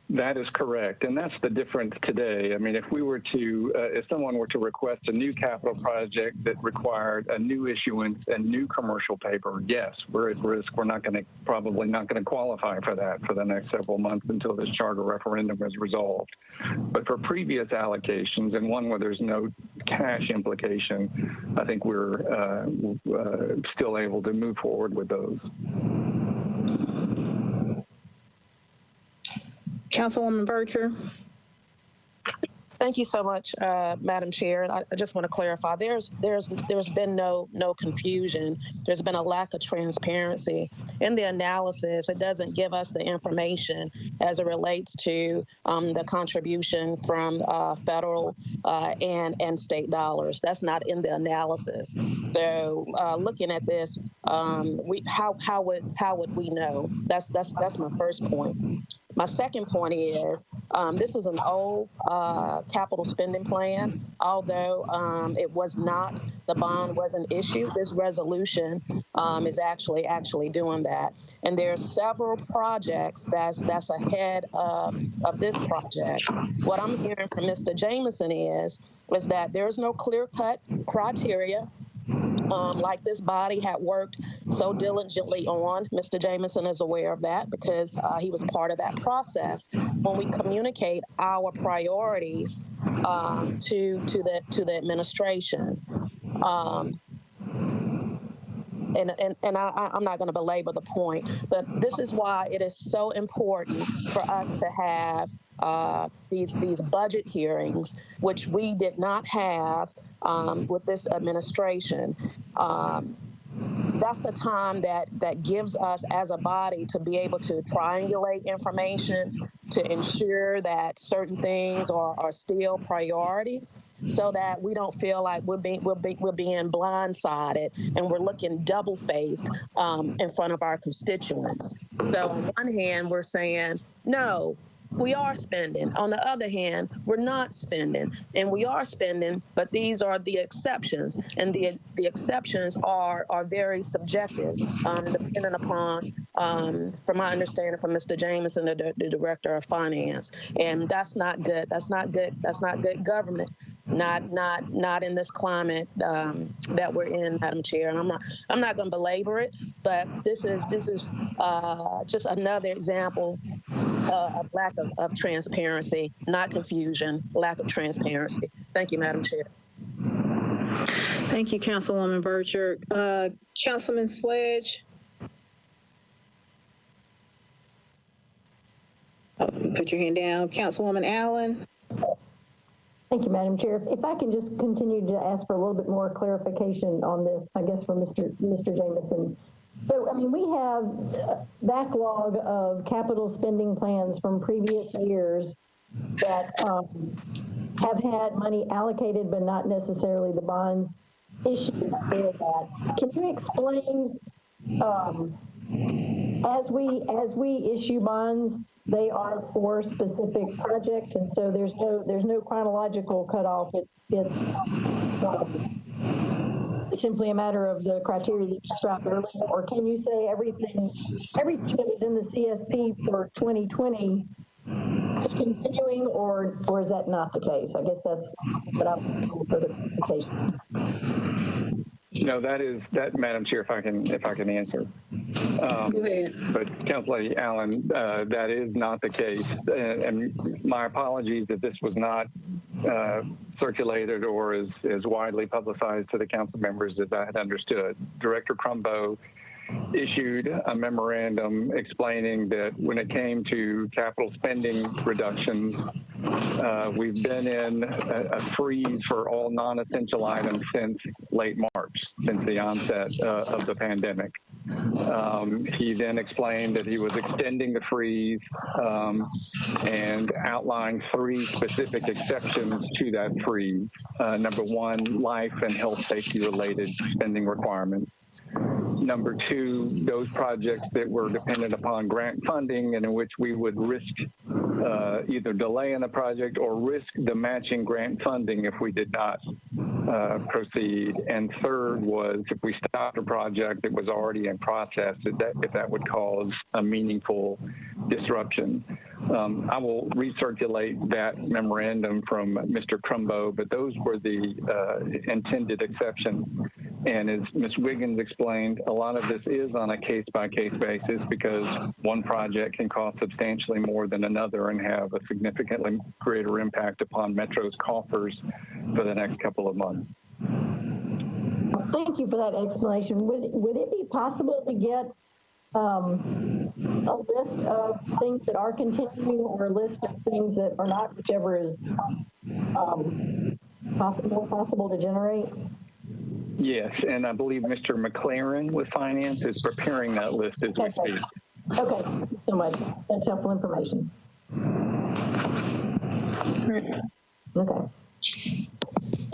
S: That is correct, and that's the difference today. I mean, if we were to, if someone were to request a new capital project that required a new issuance and new commercial paper, yes, we're at risk. We're probably not going to qualify for that for the next several months until this charter referendum is resolved. But for previous allocations and one where there's no cash implication, I think we're still able to move forward with those.
A: Councilwoman Bircher.
F: Thank you so much, Madam Chair. I just want to clarify. There's been no confusion. There's been a lack of transparency in the analysis. It doesn't give us the information as it relates to the contribution from federal and state dollars. That's not in the analysis. So looking at this, how would we know? That's my first point. My second point is this is an old capital spending plan. Although it was not, the bond wasn't issued, this resolution is actually doing that. And there are several projects that's ahead of this project. What I'm hearing from Mr. Jameson is that there's no clear-cut criteria like this body had worked so diligently on. Mr. Jameson is aware of that because he was part of that process. When we communicate our priorities to the administration, and I'm not going to belabor the point, but this is why it is so important for us to have these budget hearings, which we did not have with this administration. That's a time that gives us as a body to be able to triangulate information, to ensure that certain things are still priorities, so that we don't feel like we're being blindsided and we're looking double-faced in front of our constituents. So on one hand, we're saying, no, we are spending. On the other hand, we're not spending, and we are spending, but these are the exceptions, and the exceptions are very subjective, depending upon, from my understanding from Mr. Jameson, the Director of Finance, and that's not good. That's not good. That's not good government. Not in this climate that we're in, Madam Chair. And I'm not going to belabor it, but this is just another example of lack of transparency, not confusion, lack of transparency. Thank you, Madam Chair.
A: Thank you, Councilwoman Bircher. Councilman Sledge. Put your hand down. Councilwoman Allen.
E: Thank you, Madam Chair. If I can just continue to ask for a little bit more clarification on this, I guess for Mr. Jameson. So, I mean, we have a backlog of capital spending plans from previous years that have had money allocated, but not necessarily the bonds issued for that. Can you explain, as we issue bonds, they are for specific projects, and so there's no chronological cutoff. It's simply a matter of the criteria that you described earlier. Or can you say everything that was in the CSP for 2020 is continuing, or is that not the case? I guess that's what I'm looking for the clarification.
S: No, that, Madam Chair, if I can answer.
A: Go ahead.
S: But Councilor Allen, that is not the case. And my apologies that this was not circulated or as widely publicized to the council members as I had understood. Director Crumbo issued a memorandum explaining that when it came to capital spending reductions, we've been in a freeze for all non-essential items since late March, since the onset of the pandemic. He then explained that he was extending the freeze and outlined 3 specific exceptions to that freeze. Number 1, life and health safety related spending requirements. Number 2, those projects that were dependent upon grant funding and in which we would risk either delay in the project or risk the matching grant funding if we did not proceed. And third was if we stopped a project that was already in process, if that would cause a meaningful disruption. I will recirculate that memorandum from Mr. Crumbo, but those were the intended exceptions. And as Ms. Wiggins explained, a lot of this is on a case-by-case basis because one project can cost substantially more than another and have a significantly greater impact upon Metro's coffers for the next couple of months.
E: Thank you for that explanation. Would it be possible to get a list of things that are continuing or a list of things that are not, whichever is more possible to generate?
S: Yes, and I believe Mr. McLaren with Finance is preparing that list as we speak.
E: Okay, thank you so much. That's helpful information. Okay.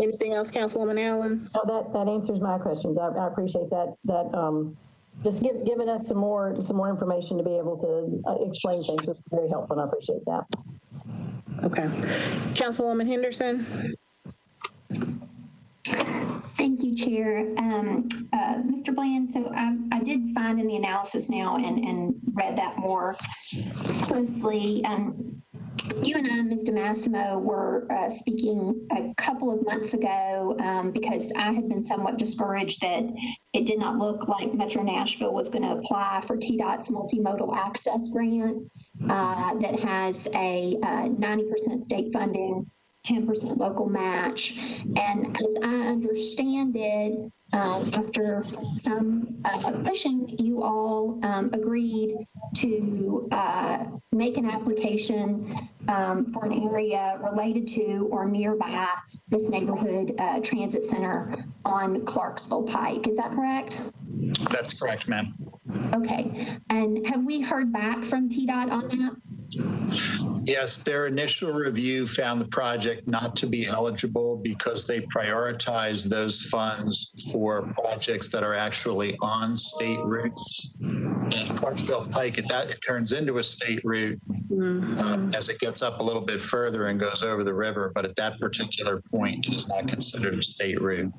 A: Anything else, Councilwoman Allen?
E: No, that answers my questions. I appreciate that. Just giving us some more information to be able to explain things is very helpful, and I appreciate that.
A: Okay. Councilwoman Henderson.
R: Thank you, Chair. Mr. Bland, so I did find in the analysis now and read that more closely. You and I, Mr. Massimo, were speaking a couple of months ago because I had been somewhat discouraged that it did not look like Metro Nashville was going to apply for TDOT's multimodal access grant that has a 90% state funding, 10% local match. And as I understand it, after some pushing, you all agreed to make an application for an area related to or nearby this neighborhood transit center on Clarksville Pike. Is that correct?
P: That's correct, ma'am.
R: Okay. And have we heard back from TDOT on that?
P: Yes, their initial review found the project not to be eligible because they prioritize those funds for projects that are actually on state routes. And Clarksville Pike, it turns into a state route as it gets up a little bit further and goes over the river. But at that particular point, it is not considered a state route.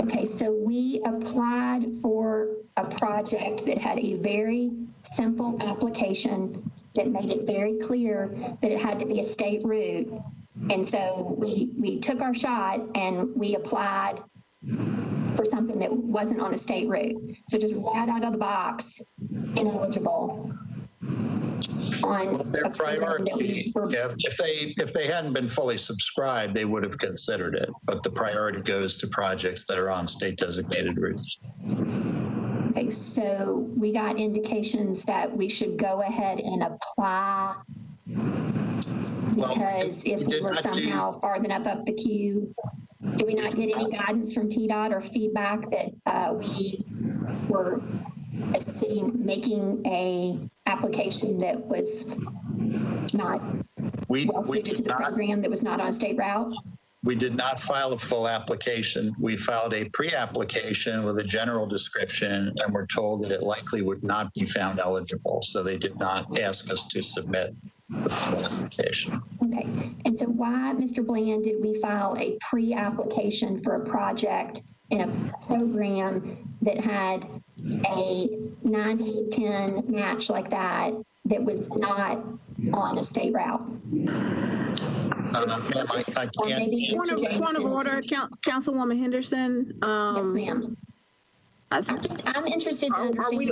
R: Okay, so we applied for a project that had a very simple application that made it very clear that it had to be a state route. And so we took our shot and we applied for something that wasn't on a state route. So just right out of the box, ineligible. On
P: their priority, if they hadn't been fully subscribed, they would have considered it. But the priority goes to projects that are on state designated routes.
R: Okay, so we got indications that we should go ahead and apply because if we were somehow far enough up the queue, do we not get any guidance from TDOT or feedback that we were, as a city, making a application that was not well suited to the program, that was not on a state route?
P: We did not file a full application. We filed a pre-application with a general description, and we're told that it likely would not be found eligible. So they did not ask us to submit the full application.
R: Okay, and so why, Mr. Bland, did we file a pre-application for a project in a program that had a 90-10 match like that was not on a state route?
A: Point of order, Councilwoman Henderson.
R: Yes, ma'am. I'm interested in understanding.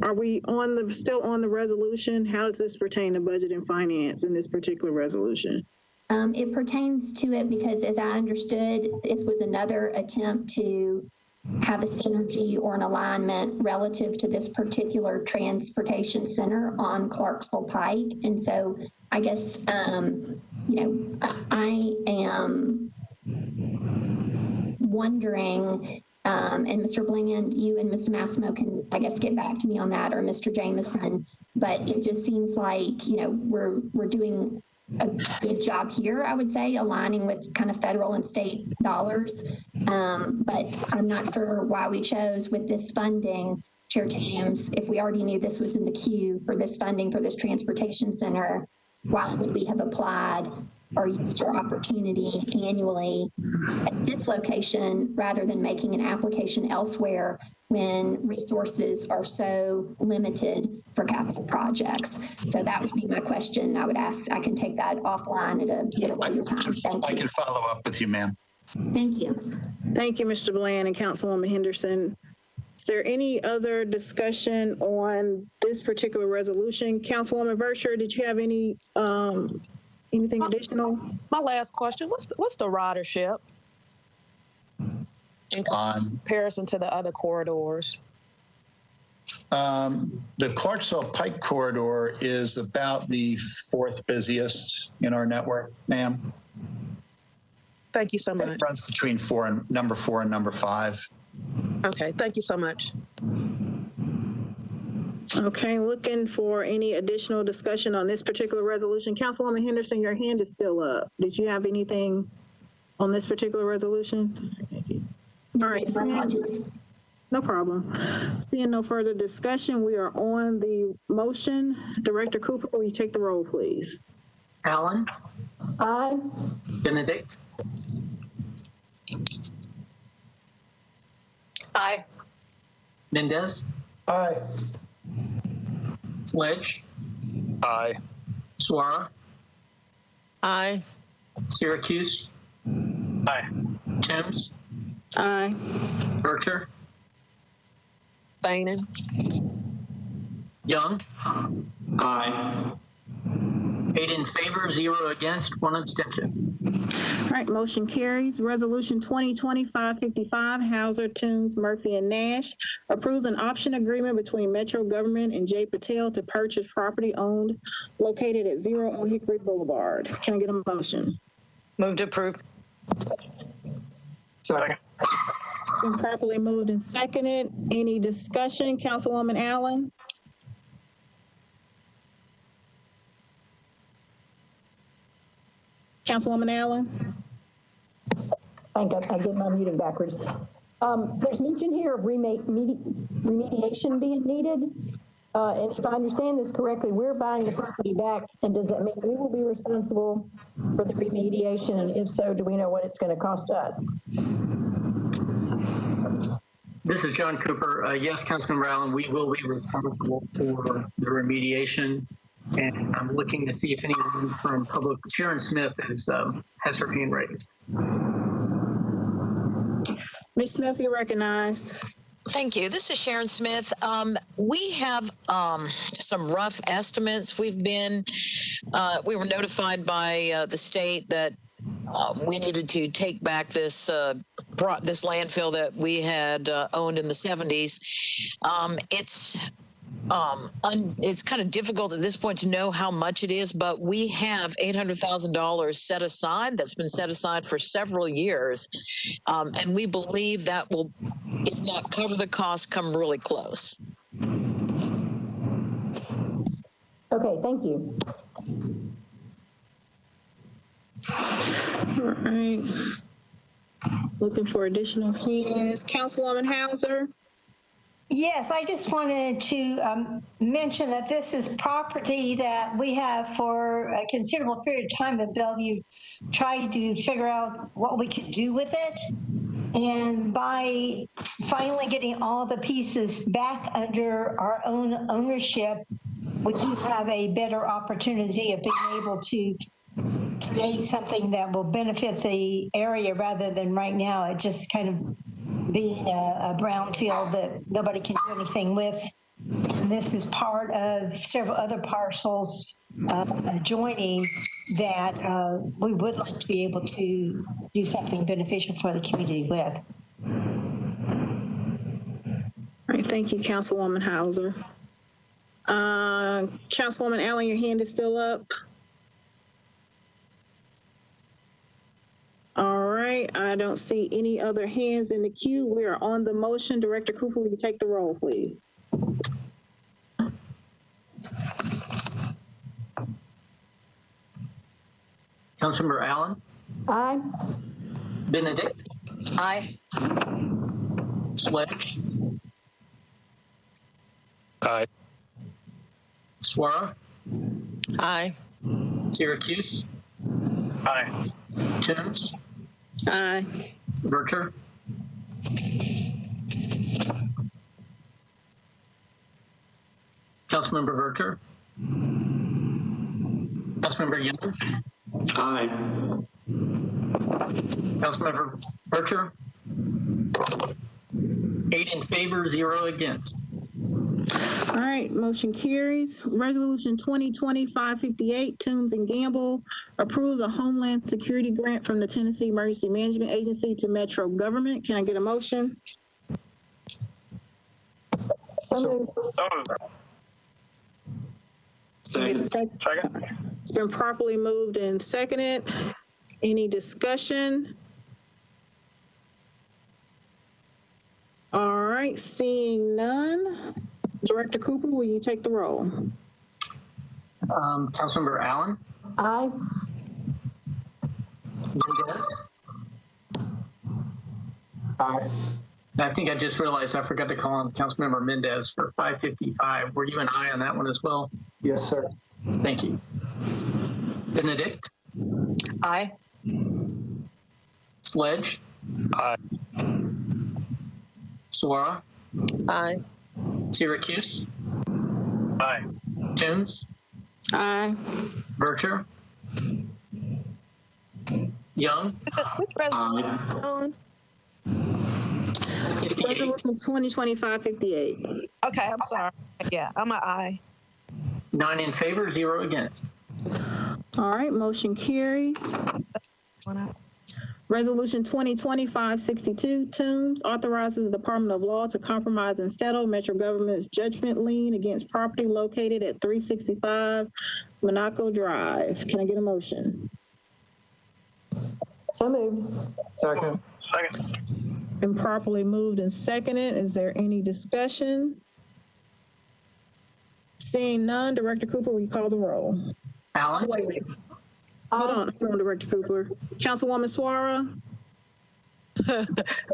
A: Are we still on the resolution? How does this pertain to budget and finance in this particular resolution?
R: It pertains to it because, as I understood, this was another attempt to have a synergy or an alignment relative to this particular transportation center on Clarksville Pike. And so I guess, I am wondering, and Mr. Bland, you and Mr. Massimo can, I guess, get back to me on that, or Mr. Jameson, but it just seems like, we're doing a good job here, I would say, aligning with kind of federal and state dollars. But I'm not sure why we chose with this funding, Chair Toombs, if we already knew this was in the queue for this funding for this transportation center, why would we have applied or used our opportunity annually at this location rather than making an application elsewhere when resources are so limited for capital projects? So that would be my question. I would ask, I can take that offline at a later time. Thank you.
P: I can follow up with you, ma'am.
R: Thank you.
A: Thank you, Mr. Bland and Councilwoman Henderson. Is there any other discussion on this particular resolution? Councilwoman Vercher, did you have anything additional?
F: My last question, what's the ridership in comparison to the other corridors?
P: The Clarksville Pike corridor is about the fourth busiest in our network, ma'am.
F: Thank you so much.
P: It runs between number four and number 5.
F: Okay, thank you so much.
A: Okay, looking for any additional discussion on this particular resolution. Councilwoman Henderson, your hand is still up. Did you have anything on this particular resolution? All right, no problem. Seeing no further discussion, we are on the motion. Director Cooper, will you take the roll, please?
B: Allen?
E: Aye.
B: Benedict?
D: Aye.
B: Mendez?
I: Aye.
B: Sledge?
Q: Aye.
B: Suara?
N: Aye.
B: Syracuse?
L: Aye.
B: Toombs?
A: Aye.
B: Vercher?
F: Bainan?
B: Young?
C: Aye.
B: 8 in favor, 0 against, 1 abstention.
A: All right, motion carries. Resolution 2020-555, Hauser, Toombs, Murphy, and Nash approves an option agreement between Metro Government and Jay Patel to purchase property owned located at 0 on Hickory Boulevard. Can I get a motion?
G: Move to approve.
I: Second.
A: It's been properly moved and seconded. Any discussion? Councilwoman Allen? Councilwoman Allen?
E: I get my muting backwards. There's mention here of remediation being needed. And if I understand this correctly, we're buying the property back, and does that mean we will be responsible for the remediation? And if so, do we know what it's going to cost us?
B: This is John Cooper. Yes, Councilmember Allen, we will be responsible for the remediation. And I'm looking to see if anyone from Public, Sharon Smith has her hand raised.
A: Ms. Smith, you're recognized.
T: Thank you. This is Sharon Smith. We have some rough estimates. We were notified by the state that we needed to take back this landfill that we had owned in the 70s. It's kind of difficult at this point to know how much it is, but we have $800,000 set aside. That's been set aside for several years, and we believe that will, if not cover the cost, come really close.
E: Okay, thank you.
A: All right. Looking for additional hands. Councilwoman Hauser.
U: Yes, I just wanted to mention that this is property that we have for a considerable period of time at Bellevue tried to figure out what we could do with it. And by finally getting all the pieces back under our own ownership, we do have a better opportunity of being able to create something that will benefit the area rather than right now it just kind of being a brownfield that nobody can do anything with. And this is part of several other parcels adjoining that we would like to be able to do something beneficial for the community with.
A: All right, thank you, Councilwoman Hauser. Councilwoman Allen, your hand is still up. All right, I don't see any other hands in the queue. We are on the motion. Director Cooper, will you take the roll, please?
B: Councilmember Allen?
E: Aye.
B: Benedict?
D: Aye.
B: Sledge?
Q: Aye.
B: Suara?
N: Aye.
B: Syracuse?
L: Aye.
B: Toombs?
A: Aye.
B: Vercher? Councilmember Vercher? Councilmember Young?
C: Aye.
B: Councilmember Vercher? 8 in favor, 0 against.
A: All right, motion carries. Resolution 2020-558, Toombs and Gamble approves a Homeland Security grant from the Tennessee Emergency Management Agency to Metro government. Can I get a motion?
E: So moved.
C: Second.
A: It's been properly moved and seconded. Any discussion? All right, seeing none. Director Cooper, will you take the roll?
B: Councilmember Allen?
E: Aye.
B: Mendez?
I: Aye.
B: I think I just realized I forgot to call on Councilmember Mendez for 555. Were you an aye on that one as well?
I: Yes, sir.
B: Thank you. Benedict?
D: Aye.
B: Sledge?
Q: Aye.
B: Suara?
N: Aye.
B: Syracuse?
L: Aye.
B: Toombs?
A: Aye.
B: Vercher? Young?
F: Which resolution on?
A: Resolution 2020-558.
F: Okay, I'm sorry. Yeah, I'm an aye.
B: 9 in favor, 0 against.
A: All right, motion carries. Resolution 2020-562, Toombs authorizes the Department of Law to compromise and settle Metro government's judgment lien against property located at 365 Monaco Drive. Can I get a motion?
E: So moved.
L: Second.
A: Been properly moved and seconded. Is there any discussion? Seeing none, Director Cooper, will you call the roll?
B: Allen?
A: Wait a minute. Hold on, Director Cooper. Councilwoman Suara?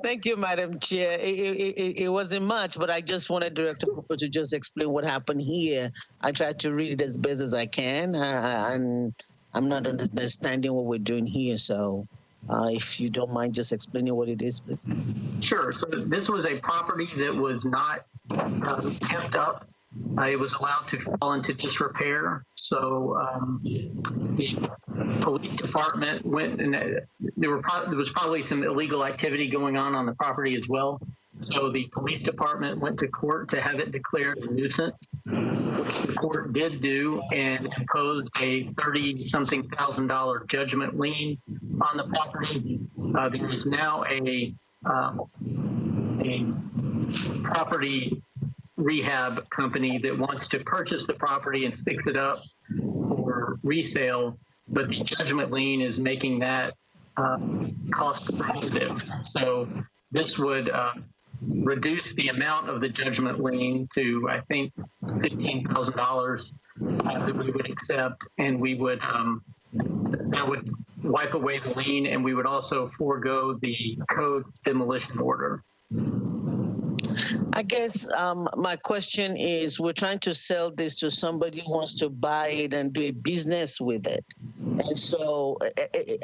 N: Thank you, Madam Chair. It wasn't much, but I just wanted Director Cooper to just explain what happened here. I tried to read it as best as I can, and I'm not understanding what we're doing here. So if you don't mind just explaining what it is, please.
B: Sure. So this was a property that was not kept up. It was allowed to fall into disrepair. So the police department went, and there was probably some illegal activity going on the property as well. So the police department went to court to have it declared a nuisance, which the court did do, and imposed a $30-something thousand judgment lien on the property. There is now a property rehab company that wants to purchase the property and fix it up for resale, but the judgment lien is making that cost prohibitive. So this would reduce the amount of the judgment lien to, I think, $15,000 that we would accept, and we would that would wipe away the lien, and we would also forego the code's demolition order.
N: I guess my question is, we're trying to sell this to somebody who wants to buy it and do a business with it. And so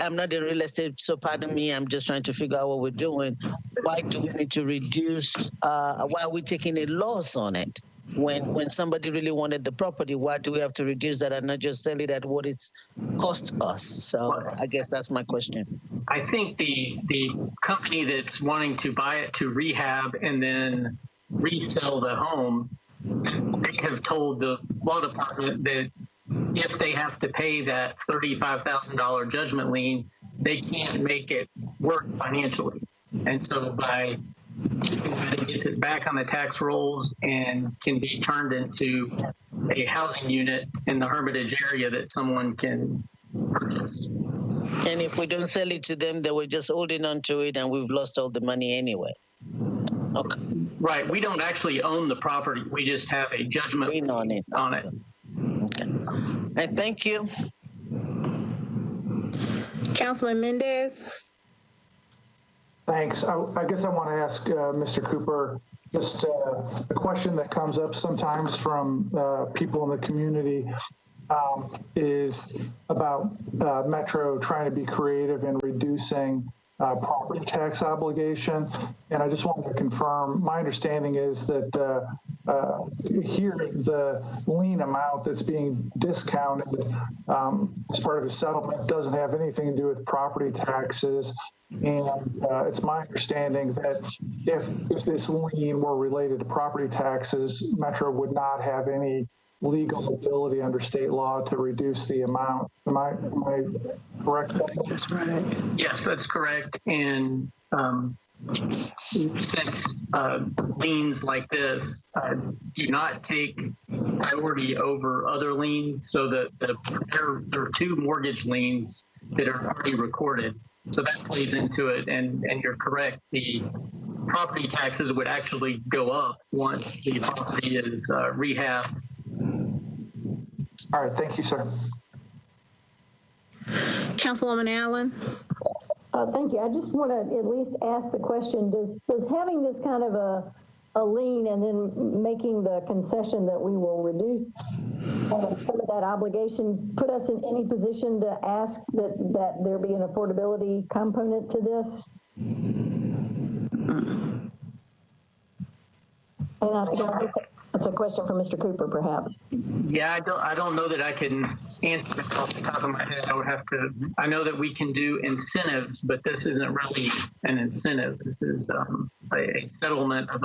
N: I'm not in real estate, so pardon me, I'm just trying to figure out what we're doing. Why do we need to reduce, why are we taking a loss on it? When somebody really wanted the property, why do we have to reduce that and not just sell it at what it's cost us? So I guess that's my question.
B: I think the company that's wanting to buy it to rehab and then resell the home, they have told the law department that if they have to pay that $35,000 judgment lien, they can't make it work financially. And so by it gets it back on the tax rolls and can be turned into a housing unit in the Hermitage area that someone can purchase.
N: And if we don't sell it to them, they were just holding on to it and we've lost all the money anyway. Okay.
B: Right. We don't actually own the property. We just have a judgment lien on it.
N: Okay. And thank you.
A: Councilman Mendez.
I: Thanks. I guess I want to ask Mr. Cooper just a question that comes up sometimes from people in the community is about Metro trying to be creative in reducing property tax obligation. And I just wanted to confirm, my understanding is that here the lien amount that's being discounted as part of a settlement doesn't have anything to do with property taxes. And it's my understanding that if this lien were related to property taxes, Metro would not have any legal ability under state law to reduce the amount. Am I correct?
B: That's right. Yes, that's correct. And since liens like this do not take priority over other liens, so that there are two mortgage liens that are already recorded. So that plays into it, and you're correct. The property taxes would actually go up once the property is rehabbed.
I: All right, thank you, sir.
A: Councilwoman Allen.
E: Thank you. I just want to at least ask the question, does having this kind of a lien and then making the concession that we will reduce some of that obligation put us in any position to ask that there be an affordability component to this? And I think that's a question for Mr. Cooper, perhaps.
B: Yeah, I don't know that I can answer this off the top of my head. I know that we can do incentives, but this isn't really an incentive. This is a settlement of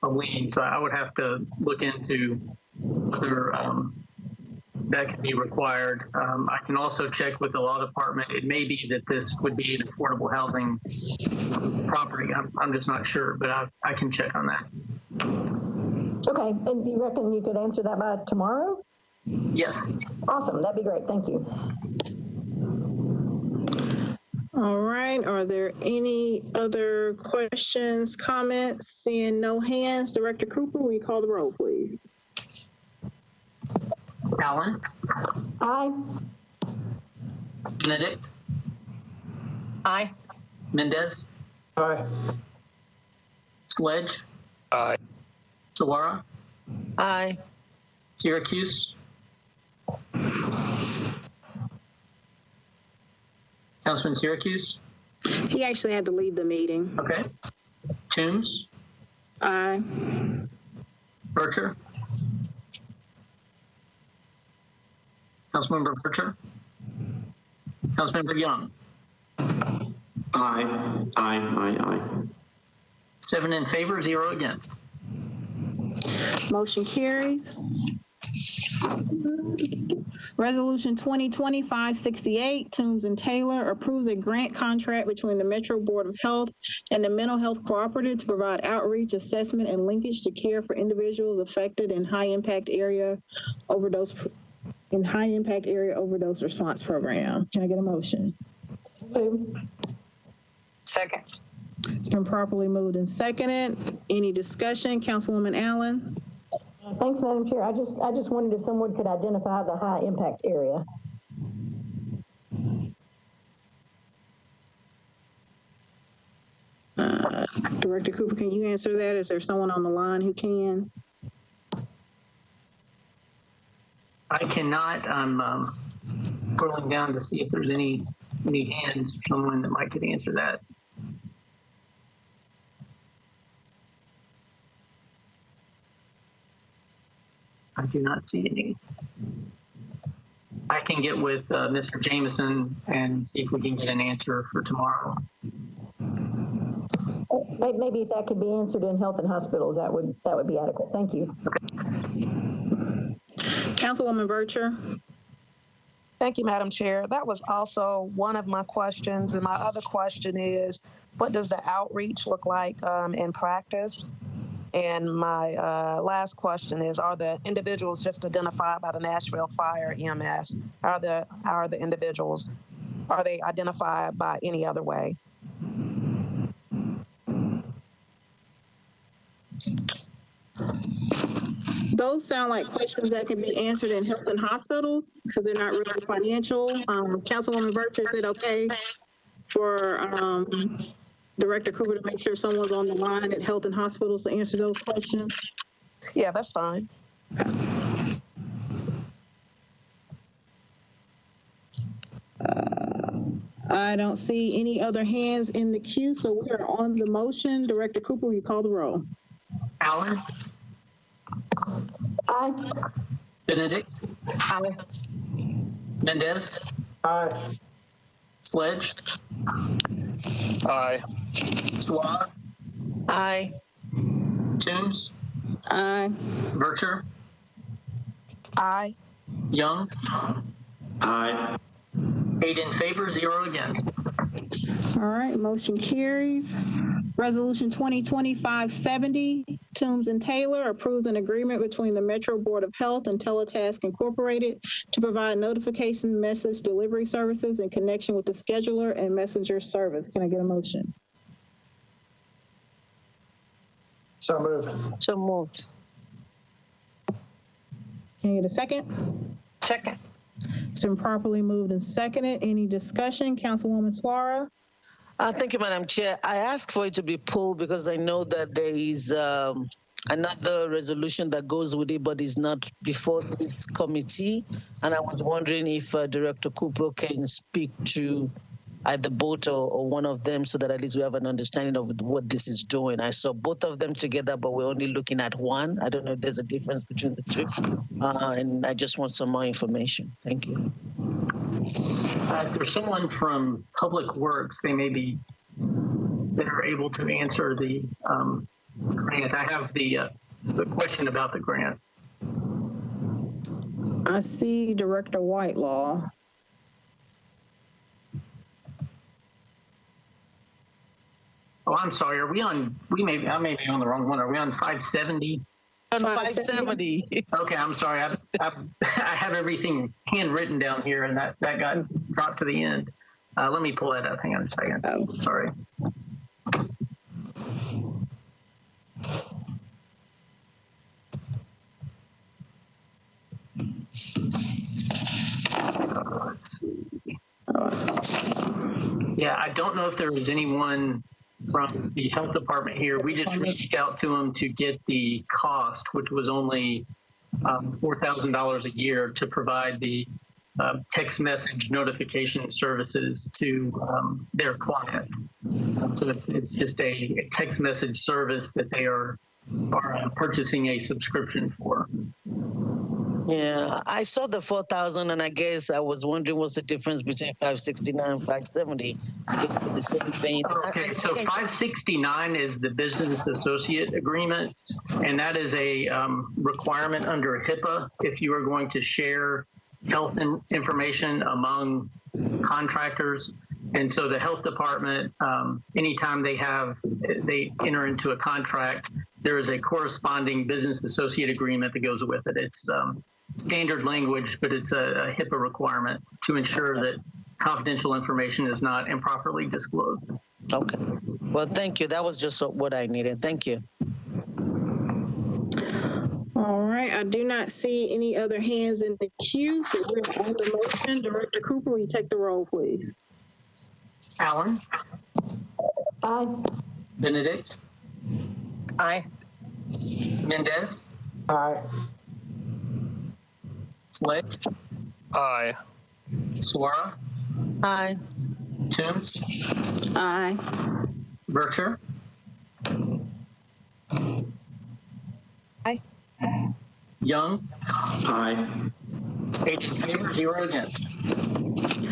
B: a lien. So I would have to look into whether that could be required. I can also check with the law department. It may be that this would be an affordable housing property. I'm just not sure, but I can check on that.
E: Okay, and do you reckon you could answer that by tomorrow?
B: Yes.
E: Awesome, that'd be great, thank you.
A: All right, are there any other questions, comments? Seeing no hands, Director Cooper, will you call the roll, please?
B: Allen?
E: Aye.
B: Benedict?
D: Aye.
B: Mendez?
I: Aye.
B: Sledge,
Q: Aye.
B: Sawara,
N: Aye.
B: Syracuse, Councilman Syracuse.
A: He actually had to leave the meeting.
B: Okay. Toombs,
A: Aye.
B: Bircher, Councilmember Bircher, Councilmember Young.
C: Aye.
B: 7 in favor, 0 against.
A: Motion carries. Resolution 2020-568, Toombs and Taylor approves a grant contract between the Metro Board of Health and the Mental Health Cooperative to provide outreach, assessment, and linkage to care for individuals affected in high-impact area overdose response program. Can I get a motion?
D: Second.
A: It's been properly moved and seconded. Any discussion? Councilwoman Allen?
E: Thanks, Madam Chair. I just wondered if someone could identify the high impact area.
A: Director Cooper, can you answer that? Is there someone on the line who can?
B: I cannot. I'm scrolling down to see if there's any hands, someone that might could answer that. I do not see any. I can get with Mr. Jameson and see if we can get an answer for tomorrow.
E: Maybe if that could be answered in health and hospitals, that would be adequate. Thank you.
A: Councilwoman Bircher.
F: Thank you, Madam Chair. That was also one of my questions. And my other question is, what does the outreach look like in practice? And my last question is, are the individuals just identified by the Nashville Fire EMS? How are the individuals? Are they identified by any other way?
A: Those sound like questions that can be answered in health and hospitals because they're not really financial. Councilwoman Bircher, is it okay for Director Cooper to make sure someone's on the line at health and hospitals to answer those questions?
F: Yeah, that's fine.
A: Okay. I don't see any other hands in the queue, so we are on the motion. Director Cooper, will you call the roll?
B: Allen?
E: Aye.
B: Benedict?
F: Aye.
B: Mendez?
I: Aye.
B: Sledge?
Q: Aye.
B: Suave?
N: Aye.
B: Toombs?
A: Aye.
B: Bircher?
F: Aye.
B: Young?
C: Aye.
B: 8 in favor, 0 against.
A: All right, motion carries. Resolution 2020-570, Toombs and Taylor approves an agreement between the Metro Board of Health and Teletask Incorporated to provide notification message delivery services in connection with the scheduler and messenger service. Can I get a motion?
I: So moved.
N: So moved.
A: Can I get a second?
D: Second.
A: It's been properly moved and seconded. Any discussion? Councilwoman Suara?
N: Thank you, Madam Chair. I asked for it to be pulled because I know that there is another resolution that goes with it, but is not before this committee. And I was wondering if Director Cooper can speak to either both or one of them so that at least we have an understanding of what this is doing. I saw both of them together, but we're only looking at one. I don't know if there's a difference between the two. And I just want some more information. Thank you.
B: If there's someone from Public Works, they may be better able to answer the grant. I have the question about the grant.
A: I see Director Whitelaw.
B: Oh, I'm sorry. Are we on? I may be on the wrong one. Are we on 570?
N: On 570.
B: Okay, I'm sorry. I have everything handwritten down here, and that got dropped to the end. Let me pull that up. Hang on a second. Oh, sorry. Let's see. Yeah, I don't know if there was anyone from the health department here. We just reached out to them to get the cost, which was only $4,000 a year, to provide the text message notification services to their clients. So it's just a text message service that they are purchasing a subscription for.
N: Yeah, I saw the 4,000, and I guess I was wondering what's the difference between 569 and 570. The same thing.
B: Okay, so 569 is the business associate agreement, and that is a requirement under HIPAA if you are going to share health information among contractors. And so the health department, anytime they enter into a contract, there is a corresponding business associate agreement that goes with it. It's standard language, but it's a HIPAA requirement to ensure that confidential information is not improperly disclosed.
N: Okay. Well, thank you. That was just what I needed. Thank you.
A: All right, I do not see any other hands in the queue, so we're on the motion. Director Cooper, will you take the roll, please?
B: Allen?
E: Aye.
B: Benedict?
D: Aye.
B: Mendez?
I: Aye.
B: Sledge?
Q: Aye.
B: Suara?
N: Aye.
B: Toombs?
A: Aye.
B: Vercher?
F: Aye.
B: Young?
C: Aye.
B: 8 in favor, 0 against.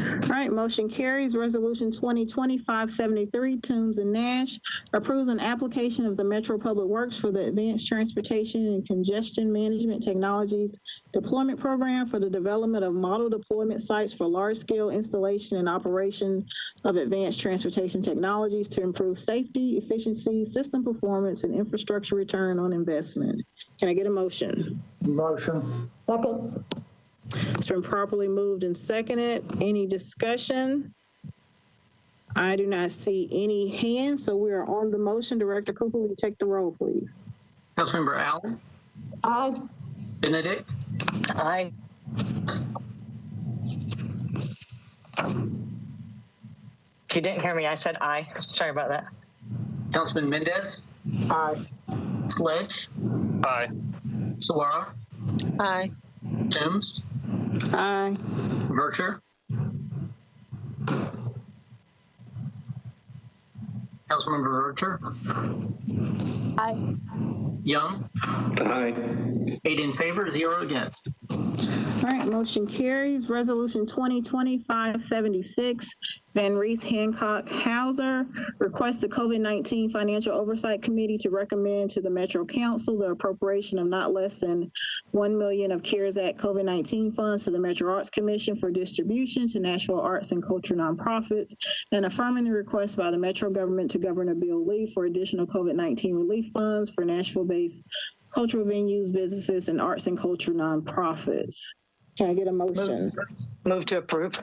A: All right, motion carries. Resolution 2020-573, Toombs and Nash, approves an application of the Metro Public Works for the Advanced Transportation and Congestion Management Technologies Deployment Program for the development of model deployment sites for large-scale installation and operation of advanced transportation technologies to improve safety, efficiency, system performance, and infrastructure return on investment. Can I get a motion?
I: Motion.
E: Second.
A: It's been properly moved and seconded. Any discussion? I do not see any hands, so we are on the motion. Director Cooper, will you take the roll, please?
B: Councilmember Allen?
E: Aye.
B: Benedict?
D: Aye. If you didn't hear me, I said aye. Sorry about that.
B: Councilman Mendez?
I: Aye.
B: Sledge?
Q: Aye.
B: Suara?
N: Aye.
B: Toombs?
A: Aye.
B: Vercher? Councilmember Vercher?
F: Aye.
B: Young?
C: Aye.
B: 8 in favor, 0 against.
A: All right, motion carries. Resolution 2020-576, Van Reese Hancock Hauser requests the COVID-19 Financial Oversight Committee to recommend to the Metro Council the appropriation of not less than $1 million of CARES Act COVID-19 funds to the Metro Arts Commission for distribution to Nashville arts and culture nonprofits, and affirming the request by the Metro government to Governor Bill Lee for additional COVID-19 relief funds for Nashville-based cultural venues, businesses, and arts and culture nonprofits. Can I get a motion?
D: Move to approve.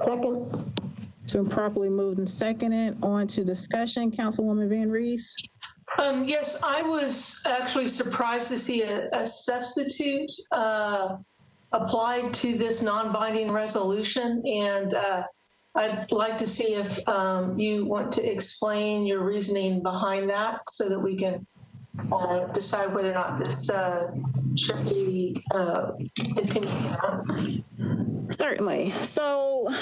E: Second.
A: It's been properly moved and seconded. On to discussion. Councilwoman Van Reese.
K: Yes, I was actually surprised to see a substitute applied to this non-binding resolution, and I'd like to see if you want to explain your reasoning behind that so that we can decide whether or not this should be continued.
A: Certainly. So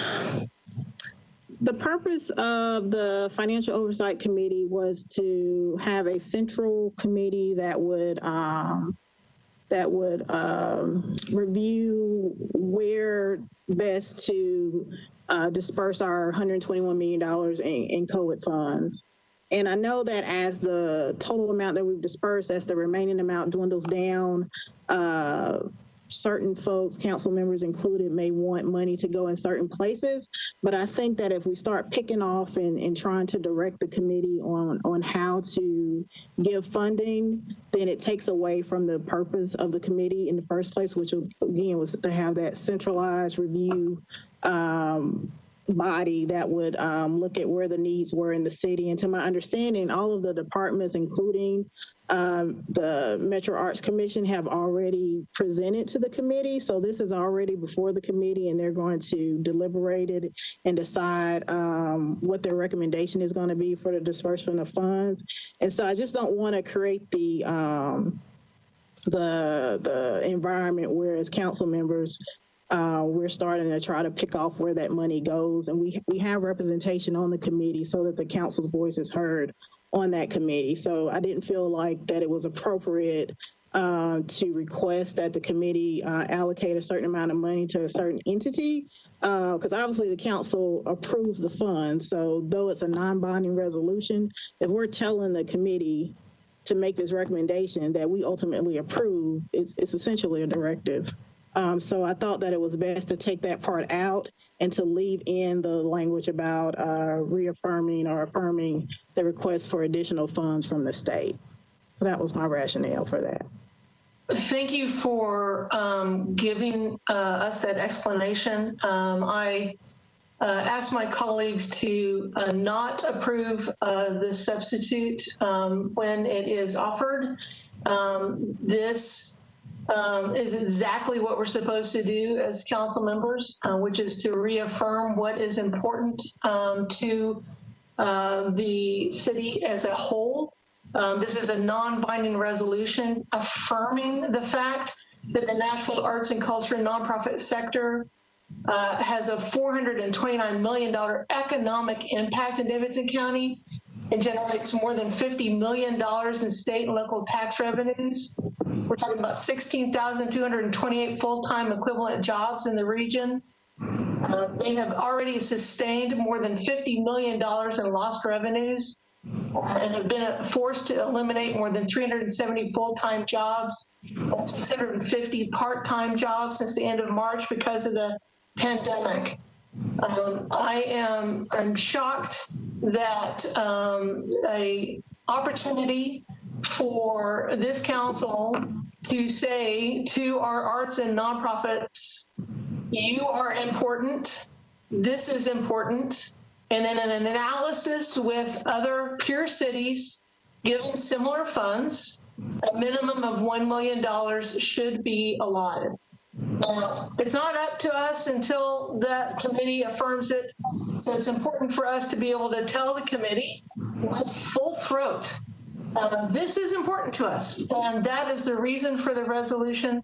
A: the purpose of the Financial Oversight Committee was to have a central committee that would review where best to disperse our $121 million in COVID funds. And I know that as the total amount that we've dispersed, as the remaining amount dwindles down, certain folks, council members included, may want money to go in certain places. But I think that if we start picking off and trying to direct the committee on how to give funding, then it takes away from the purpose of the committee in the first place, which again was to have that centralized review body that would look at where the needs were in the city. And to my understanding, all of the departments, including the Metro Arts Commission, have already presented to the committee. So this is already before the committee, and they're going to deliberate it and decide what their recommendation is going to be for the disbursement of funds. And so I just don't want to create the environment where, as council members, we're starting to try to pick off where that money goes. And we have representation on the committee so that the council's voice is heard on that committee. So I didn't feel like that it was appropriate to request that the committee allocate a certain amount of money to a certain entity, because obviously the council approves the funds. So though it's a non-binding resolution, if we're telling the committee to make this recommendation that we ultimately approve, it's essentially a directive. So I thought that it was best to take that part out and to leave in the language about reaffirming or affirming the request for additional funds from the state. So that was my rationale for that.
K: Thank you for giving us that explanation. I asked my colleagues to not approve the substitute when it is offered. This is exactly what we're supposed to do as council members, which is to reaffirm what is important to the city as a whole. This is a non-binding resolution affirming the fact that the Nashville arts and culture nonprofit sector has a $429 million economic impact in Davidson County. It generates more than $50 million in state and local tax revenues. We're talking about 16,228 full-time equivalent jobs in the region. They have already sustained more than $50 million in lost revenues and have been forced to eliminate more than 370 full-time jobs, 650 part-time jobs since the end of March because of the pandemic. I'm shocked that a opportunity for this council to say to our arts and nonprofits, you are important, this is important, and then an analysis with other peer cities giving similar funds, a minimum of $1 million should be allotted. It's not up to us until that committee affirms it. So it's important for us to be able to tell the committee with full throat, this is important to us. And that is the reason for the resolution.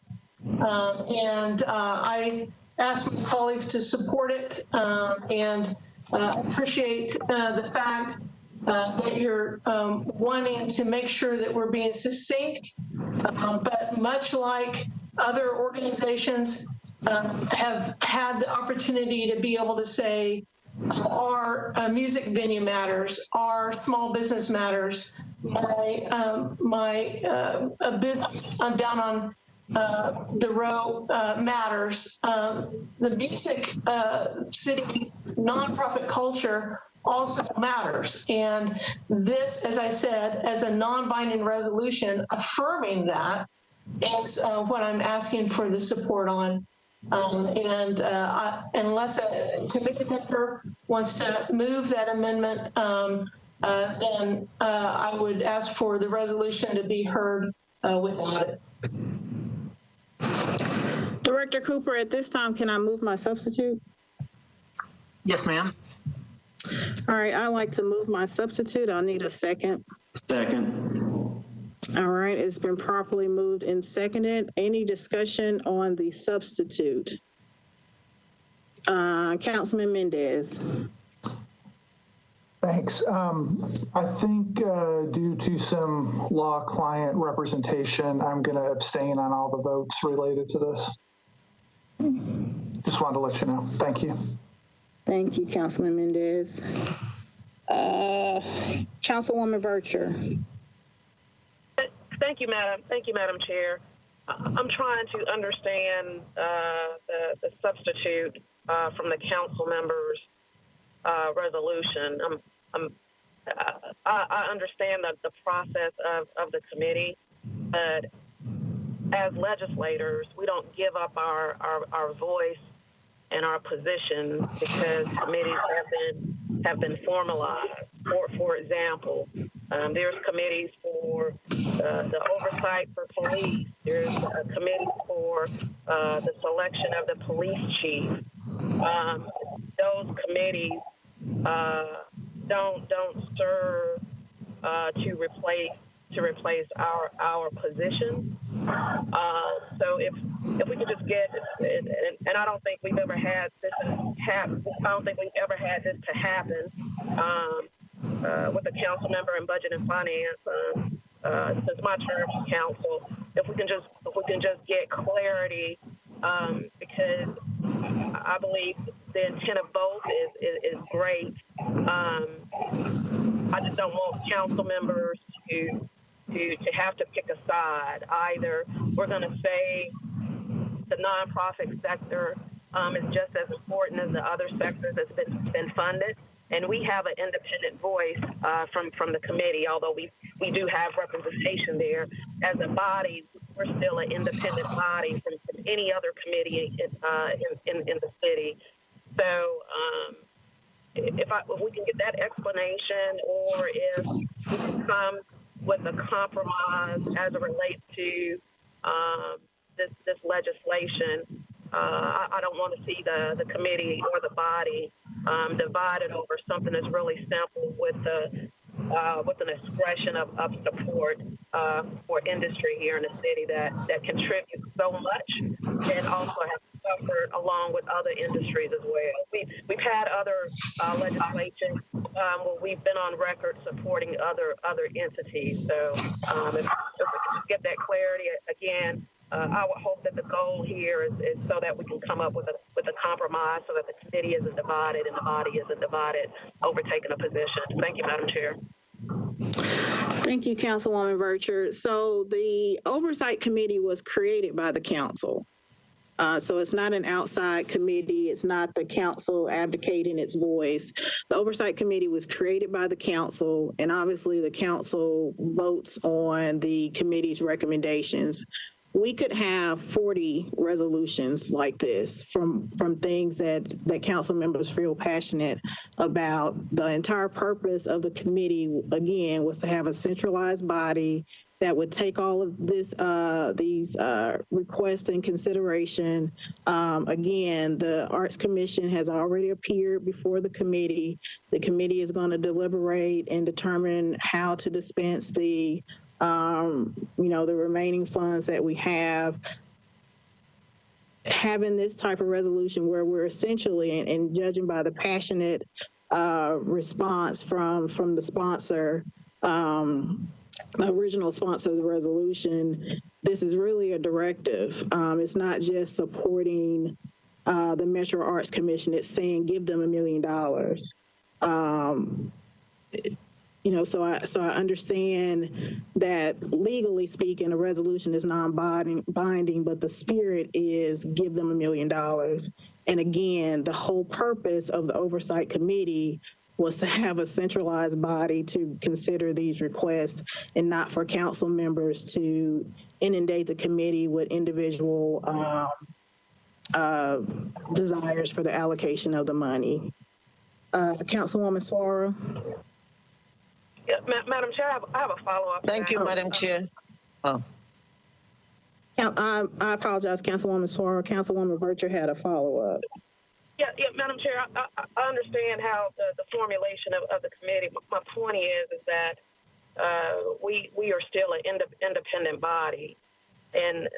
K: I ask my colleagues to support it and appreciate the fact that you're wanting to make sure that we're being succinct, but much like other organizations have had the opportunity to be able to say, our music venue matters, our small business matters, my business down on the row matters. The music city nonprofit culture also matters. And this, as I said, as a non-binding resolution affirming that is what I'm asking for the support on. Unless a committee member wants to move that amendment, then I would ask for the resolution to be heard without it.
A: Director Cooper, at this time, can I move my substitute?
B: Yes, ma'am.
A: All right, I'd like to move my substitute. I'll need a second.
C: Second.
A: All right, it's been properly moved and seconded. Any discussion on the substitute? Councilman Mendez.
I: Thanks. I think due to some law client representation, I'm going to abstain on all the votes related to this. Just wanted to let you know. Thank you.
A: Thank you, Councilman Mendez. Councilwoman Vercher.
F: Thank you, Madam. Thank you, Madam Chair. I'm trying to understand the substitute from the council members' resolution. I understand the process of the committee, but as legislators, we don't give up our voice and our positions because committees have been formalized. For example, there's committees for the oversight for police. There's a committee for the selection of the police chief. Those committees don't serve to replace our position. So if we could just get, and I don't think we've ever had this happen. I don't think we've ever had this to happen with a council member in budget and finance since my term on council. If we can just get clarity, because I believe the intent of both is great. I just don't want council members to have to pick a side. Either we're going to say the nonprofit sector is just as important as the other sectors that's been funded, and we have an independent voice from the committee. Although we do have representation there, as a body, we're still an independent body from any other committee in the city. So if we can get that explanation, or if we can come with a compromise as it relates to this legislation, I don't want to see the committee or the body divided over something that's really simple with an expression of support for industry here in the city that contributes so much and also has suffered along with other industries as well. We've had other legislation where we've been on record supporting other entities. So if we can just get that clarity again, I would hope that the goal here is so that we can come up with a compromise so that the committee isn't divided and the body isn't divided over taking a position. Thank you, Madam Chair.
A: Thank you, Councilwoman Vercher. So the Oversight Committee was created by the council. So it's not an outside committee. It's not the council abdicating its voice. The Oversight Committee was created by the council, and obviously the council votes on the committee's recommendations. We could have 40 resolutions like this from things that council members feel passionate about. The entire purpose of the committee, again, was to have a centralized body that would take all of these requests in consideration. Again, the Arts Commission has already appeared before the committee. The committee is going to deliberate and determine how to dispense the the remaining funds that we have. Having this type of resolution where we're essentially, and judging by the passionate response from the sponsor, the original sponsor of the resolution, this is really a directive. It's not just supporting the Metro Arts Commission. It's saying give them $1 million. So I understand that legally speaking, a resolution is non-binding, but the spirit is give them $1 million. And again, the whole purpose of the Oversight Committee was to have a centralized body to consider these requests and not for council members to inundate the committee with individual desires for the allocation of the money. Councilwoman Suara.
F: Yeah, Madam Chair, I have a follow-up.
N: Thank you, Madam Chair. Oh.
A: I apologize, Councilwoman Suara. Councilwoman Vercher had a follow-up.
F: Yeah, Madam Chair, I understand how the formulation of the committee. My point is that we are still an independent body, and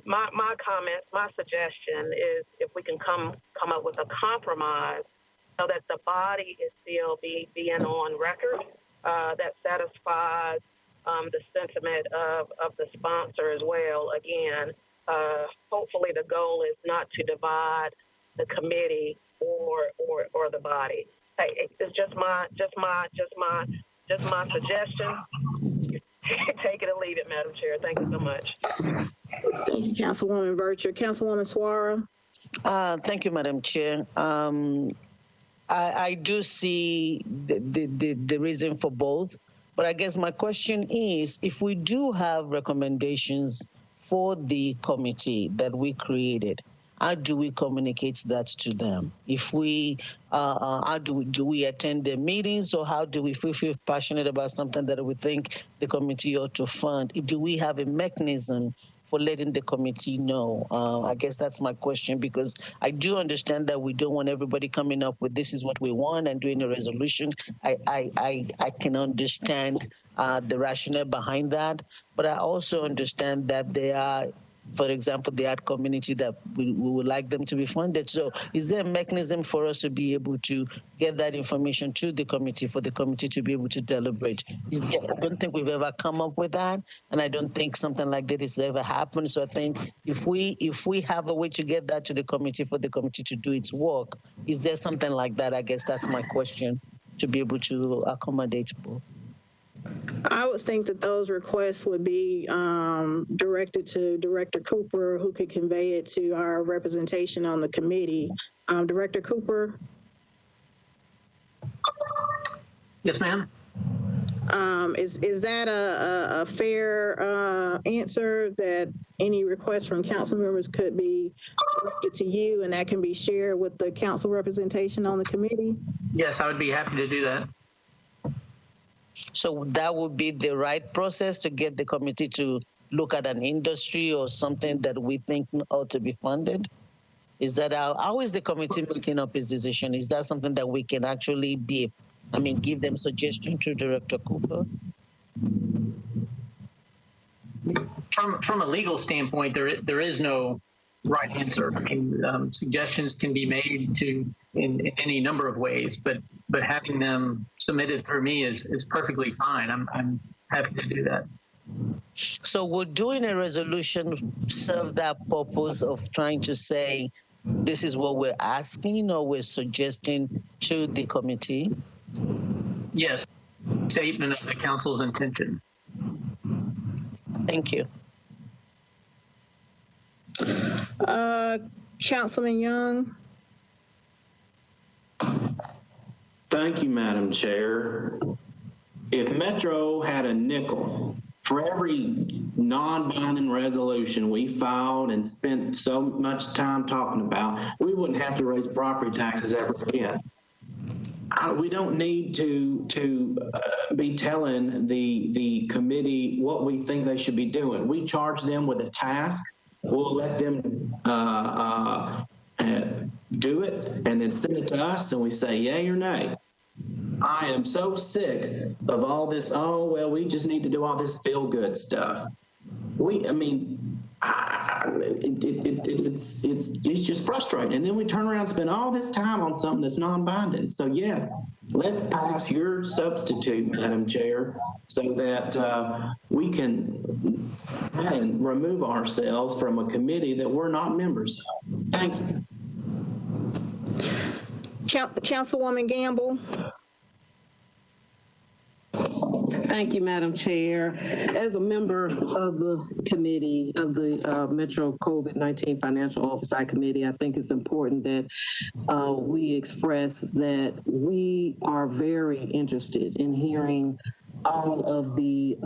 F: my comments, my suggestion is if we can come up with a compromise so that the body is still being on record. That satisfies the sentiment of the sponsor as well. Again, hopefully the goal is not to divide the committee or the body. Hey, it's just my suggestion. Take it or leave it, Madam Chair. Thank you so much.
A: Thank you, Councilwoman Vercher. Councilwoman Suara.
N: Thank you, Madam Chair. I do see the reason for both, but I guess my question is, if we do have recommendations for the committee that we created, how do we communicate that to them? If we, how do we attend their meetings, or how do we, if we feel passionate about something that we think the committee ought to fund, do we have a mechanism for letting the committee know? I guess that's my question, because I do understand that we don't want everybody coming up with this is what we want and doing a resolution. I can understand the rationale behind that, but I also understand that there are, for example, the art community that we would like them to be funded. So is there a mechanism for us to be able to get that information to the committee, for the committee to be able to deliberate? I don't think we've ever come up with that, and I don't think something like that has ever happened. So I think if we have a way to get that to the committee, for the committee to do its work, is there something like that? I guess that's my question, to be able to accommodate both.
A: I would think that those requests would be directed to Director Cooper, who could convey it to our representation on the committee. Director Cooper?
B: Yes, ma'am.
A: Is that a fair answer, that any request from council members could be directed to you and that can be shared with the council representation on the committee?
B: Yes, I would be happy to do that.
N: So that would be the right process to get the committee to look at an industry or something that we think ought to be funded? Is that how is the committee making up its decision? Is that something that we can actually give them suggestion to Director Cooper?
B: From a legal standpoint, there is no right answer. I mean, suggestions can be made in any number of ways, but having them submitted through me is perfectly fine. I'm happy to do that.
N: So would doing a resolution serve that purpose of trying to say, this is what we're asking or we're suggesting to the committee?
B: Yes, statement of the council's intention.
N: Thank you.
A: Councilman Young?
C: Thank you, Madam Chair. If Metro had a nickel for every non-binding resolution we filed and spent so much time talking about, we wouldn't have to raise property taxes ever again. We don't need to be telling the committee what we think they should be doing. We charge them with a task. We'll let them do it and then send it to us, and we say yay or nay. I am so sick of all this, oh, well, we just need to do all this feel-good stuff. It's just frustrating. And then we turn around and spend all this time on something that's non-binding. So yes, let's pass your substitute, Madam Chair, so that we can try and remove ourselves from a committee that we're not members of. Thank you.
A: Councilwoman Gamble?
M: Thank you, Madam Chair. As a member of the committee, of the Metro COVID-19 Financial Oversight Committee, I think it's important that we express that we are very interested in hearing all of the,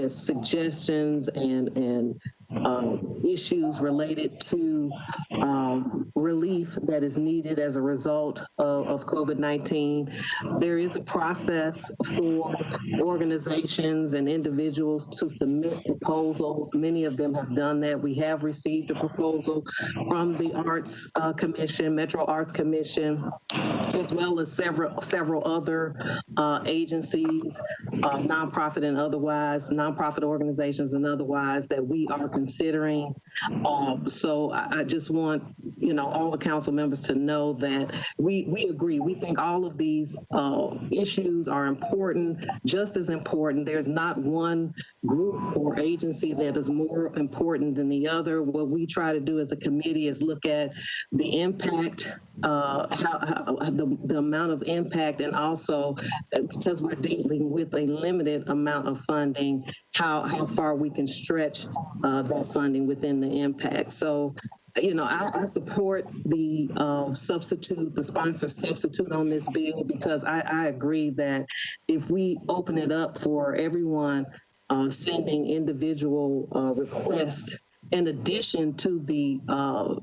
M: suggestions and issues related to relief that is needed as a result of COVID-19. There is a process for organizations and individuals to submit proposals. Many of them have done that. We have received a proposal from the Arts Commission, Metro Arts Commission, as well as several other agencies, nonprofit and otherwise, nonprofit organizations and otherwise, that we are considering. So I just want, all the council members to know that we agree. We think all of these issues are important, just as important. There's not one group or agency that is more important than the other. What we try to do as a committee is look at the impact, the amount of impact, and also because we're dealing with a limited amount of funding, how far we can stretch that funding within the impact. So, I support the the sponsor substitute on this bill, because I agree that if we open it up for everyone sending individual requests in addition to the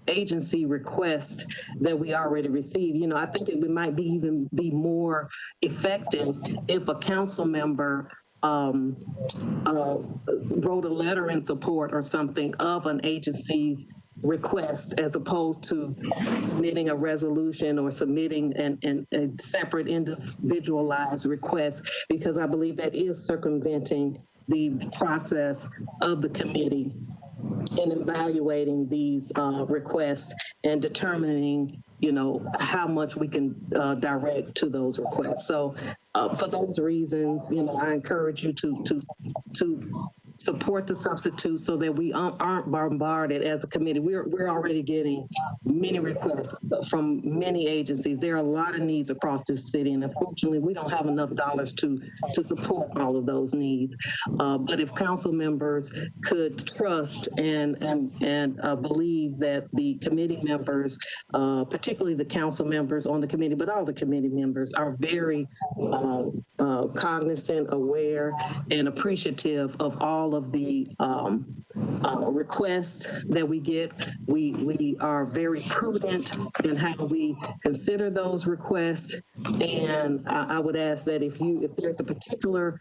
M: agency request that we already received. You know, I think it might be even be more effective if a council member wrote a letter in support or something of an agency's request, as opposed to submitting a resolution or submitting a separate individualized request, because I believe that is circumventing the process of the committee in evaluating these requests and determining, you know, how much we can direct to those requests. So for those reasons, you know, I encourage you to support the substitute so that we aren't bombarded as a committee. We're already getting many requests from many agencies. There are a lot of needs across this city, and unfortunately, we don't have enough dollars to support all of those needs. But if council members could trust and believe that the committee members, particularly the council members on the committee, but all the committee members are very cognizant, aware, and appreciative of all of the requests that we get. We are very prudent in how we consider those requests, and I would ask that if there's a particular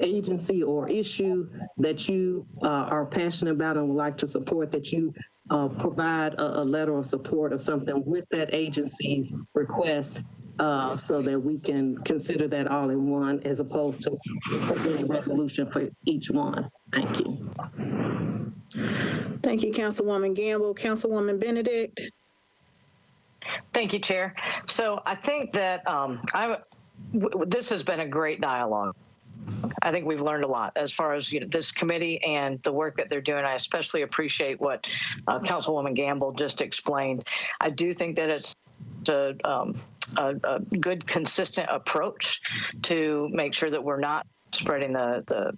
M: agency or issue that you are passionate about and would like to support, that you provide a letter of support or something with that agency's request, so that we can consider that all in one, as opposed to presenting a resolution for each one. Thank you.
A: Thank you, Councilwoman Gamble. Councilwoman Benedict.
G: Thank you, Chair. So I think that this has been a great dialogue. I think we've learned a lot as far as, you know, this committee and the work that they're doing. I especially appreciate what Councilwoman Gamble just explained. I do think that it's a good, consistent approach to make sure that we're not spreading the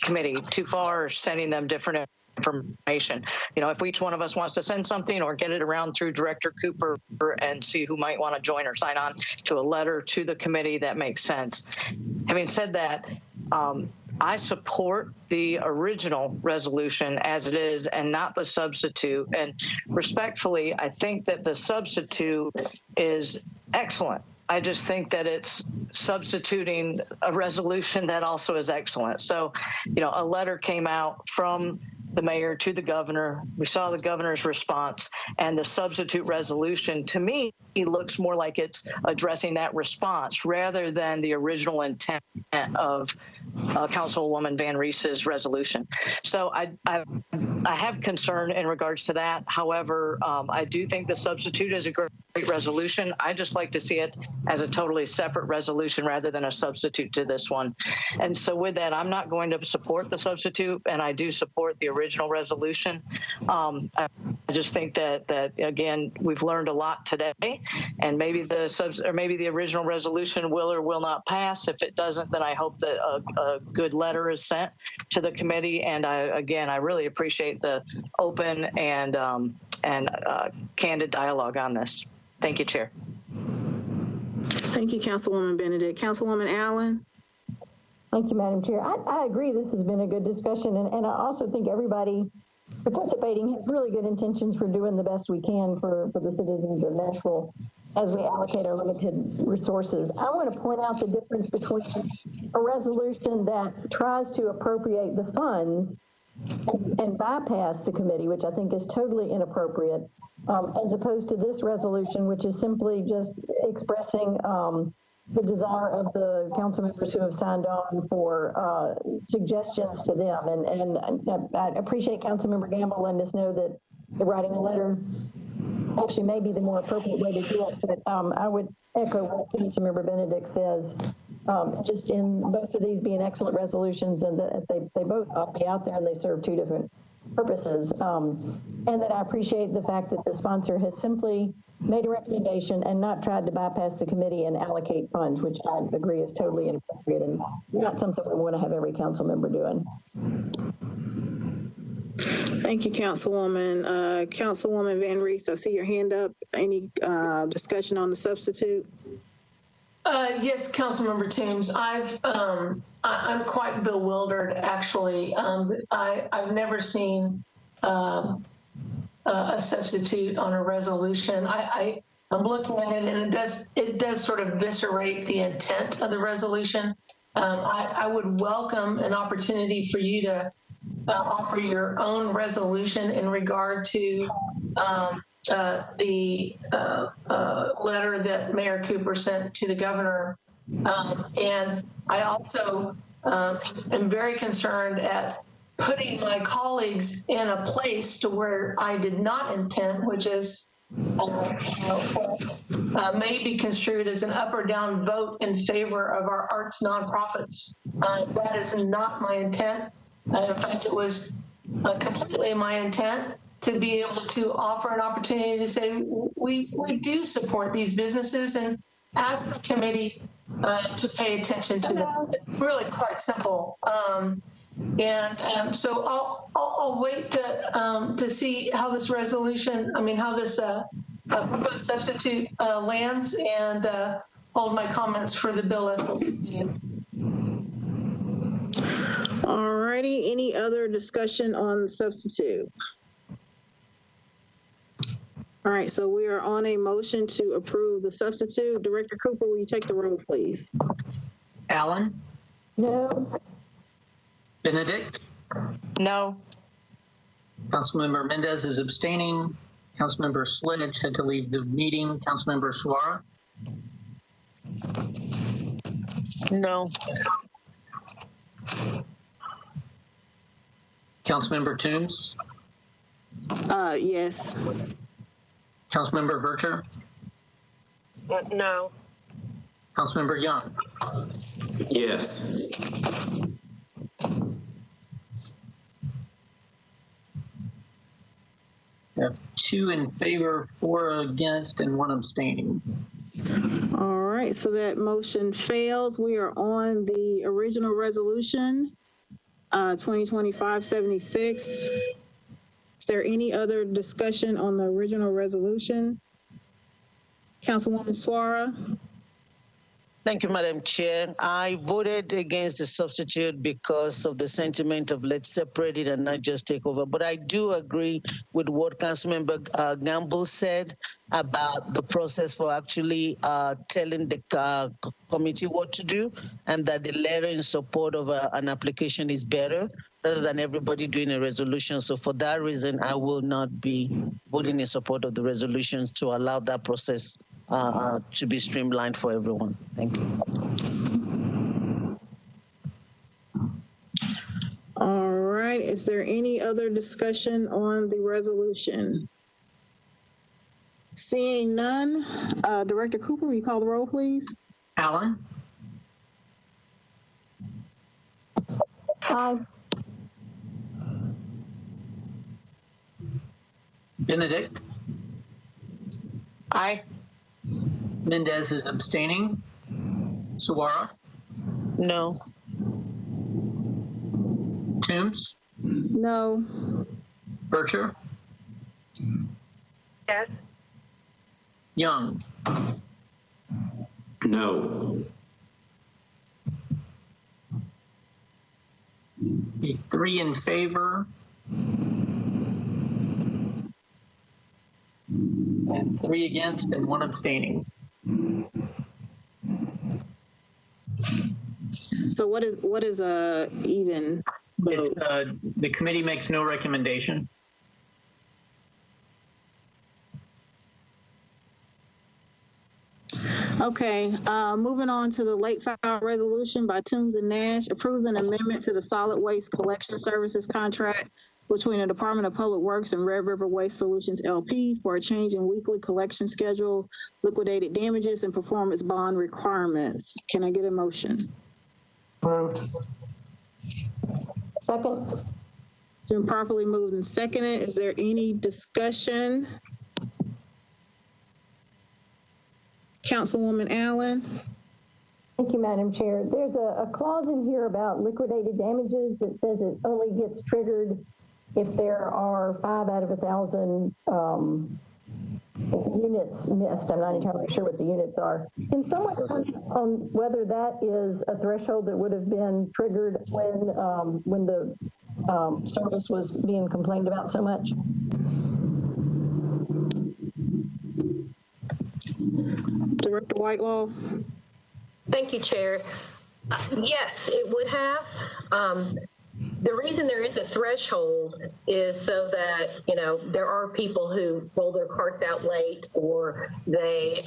G: committee too far or sending them different information. You know, if each one of us wants to send something or get it around through Director Cooper and see who might want to join or sign on to a letter to the committee, that makes sense. Having said that, I support the original resolution as it is and not the substitute. And respectfully, I think that the substitute is excellent. I just think that it's substituting a resolution that also is excellent. So, you know, a letter came out from the mayor to the governor. We saw the governor's response, and the substitute resolution, to me, looks more like it's addressing that response rather than the original intent of Councilwoman Van Reese's resolution. So I have concern in regards to that. However, I do think the substitute is a great resolution. I just like to see it as a totally separate resolution rather than a substitute to this one. And so with that, I'm not going to support the substitute, and I do support the original resolution. I just think that again, we've learned a lot today, and maybe the original resolution will or will not pass. If it doesn't, then I hope that a good letter is sent to the committee. And I really appreciate the open and candid dialogue on this. Thank you, Chair.
A: Thank you, Councilwoman Benedict. Councilwoman Allen.
E: Thank you, Madam Chair. I agree this has been a good discussion, and I also think everybody participating has really good intentions for doing the best we can for the citizens of Nashville as we allocate our limited resources. I want to point out the difference between a resolution that tries to appropriate the funds and bypass the committee, which I think is totally inappropriate, as opposed to this resolution, which is simply just expressing the desire of the council members who have signed on for suggestions to them. And I appreciate Councilmember Gamble letting us know that writing a letter actually may be the more appropriate way to do it. But I would echo what Councilmember Benedict says, just in both of these being excellent resolutions, and that they both ought to be out there and they serve two different purposes. And that I appreciate the fact that the sponsor has simply made a recommendation and not tried to bypass the committee and allocate funds, which I agree is totally inappropriate and not something we want to have every council member doing.
A: Thank you, Councilwoman. Councilwoman Van Reese, I see your hand up. Any discussion on the substitute?
K: Yes, Councilmember Toombs. I'm quite bewildered, actually. I've never seen a substitute on a resolution. I'm looking at it, and it does sort of eviscerate the intent of the resolution. I would welcome an opportunity for you to offer your own resolution in regard to the letter that Mayor Cooper sent to the governor. And I also am very concerned at putting my colleagues in a place to where I did not intend, which is may be construed as an up or down vote in favor of our arts nonprofits. That is not my intent. In fact, it was completely my intent to be able to offer an opportunity to say we do support these businesses and ask the committee to pay attention to them. It's really quite simple. So I'll wait to see how this resolution, how this proposed substitute lands, and hold my comments for the bill as substituted.
A: All righty, any other discussion on the substitute? All right, so we are on a motion to approve the substitute. Director Cooper, will you take the roll, please?
B: Allen?
E: No.
B: Benedict?
D: No.
B: Councilmember Mendez is abstaining. Councilmember Sledge had to leave the meeting. Councilmember Suara?
N: No.
B: Councilmember Toombs?
A: Yes.
B: Councilmember Vercher?
F: No.
B: Councilmember Young?
C: Yes.
B: We have 2 in favor, 4 against, and 1 abstaining.
A: All right, so that motion fails. We are on the original resolution, 2025-76. Is there any other discussion on the original resolution? Councilwoman Suara?
N: Thank you, Madam Chair. I voted against the substitute because of the sentiment of let's separate it and not just take over. But I do agree with what Councilmember Gamble said about the process for actually telling the committee what to do, and that the letter in support of an application is better rather than everybody doing a resolution. So for that reason, I will not be voting in support of the resolution to allow that process to be streamlined for everyone. Thank you.
A: All right, is there any other discussion on the resolution? Seeing none, Director Cooper, will you call the roll, please?
B: Allen?
E: Aye.
B: Benedict?
D: Aye.
B: Mendez is abstaining. Suara?
N: No.
B: Toombs?
A: No.
B: Vercher?
F: Yes.
B: Young?
C: No.
B: 3 in favor. And 3 against and 1 abstaining.
A: So what is a even vote?
B: The committee makes no recommendation.
A: Okay, moving on to the late file resolution by Toombs and Nash, approves an amendment to the solid waste collection services contract between the Department of Public Works and Red River Waste Solutions LP for a change in weekly collection schedule, liquidated damages, and performance bond requirements. Can I get a motion?
I: Moved.
E: Second.
A: It's been properly moved and seconded. Is there any discussion? Councilwoman Allen?
E: Thank you, Madam Chair. There's a clause in here about liquidated damages that says it only gets triggered if there are 5 out of 1,000 units missed. I'm not entirely sure what the units are. Can someone comment on whether that is a threshold that would have been triggered when the service was being complained about so much?
A: Director Whitelaw.
H: Thank you, Chair. Yes, it would have. The reason there is a threshold is so that, you know, there are people who roll their carts out late, or they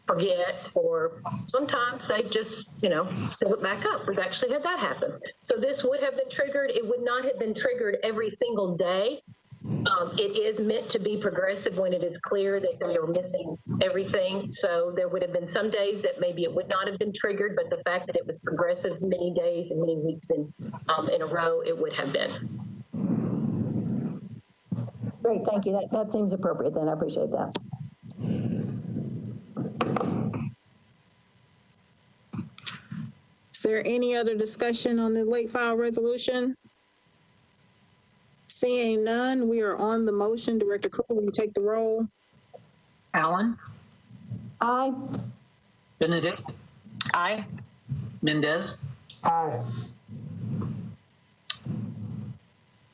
H: forget, or sometimes they just, you know, fill it back up. We've actually had that happen. So this would have been triggered. It would not have been triggered every single day. It is meant to be progressive when it is clear that they are missing everything. So there would have been some days that maybe it would not have been triggered, but the fact that it was progressive many days and many weeks in a row, it would have been.
E: Great, thank you. That seems appropriate then. I appreciate that.
A: Is there any other discussion on the late file resolution? Seeing none, we are on the motion. Director Cooper, will you take the roll?
B: Allen?
E: Aye.
B: Benedict?
D: Aye.
B: Mendez?
I: Aye.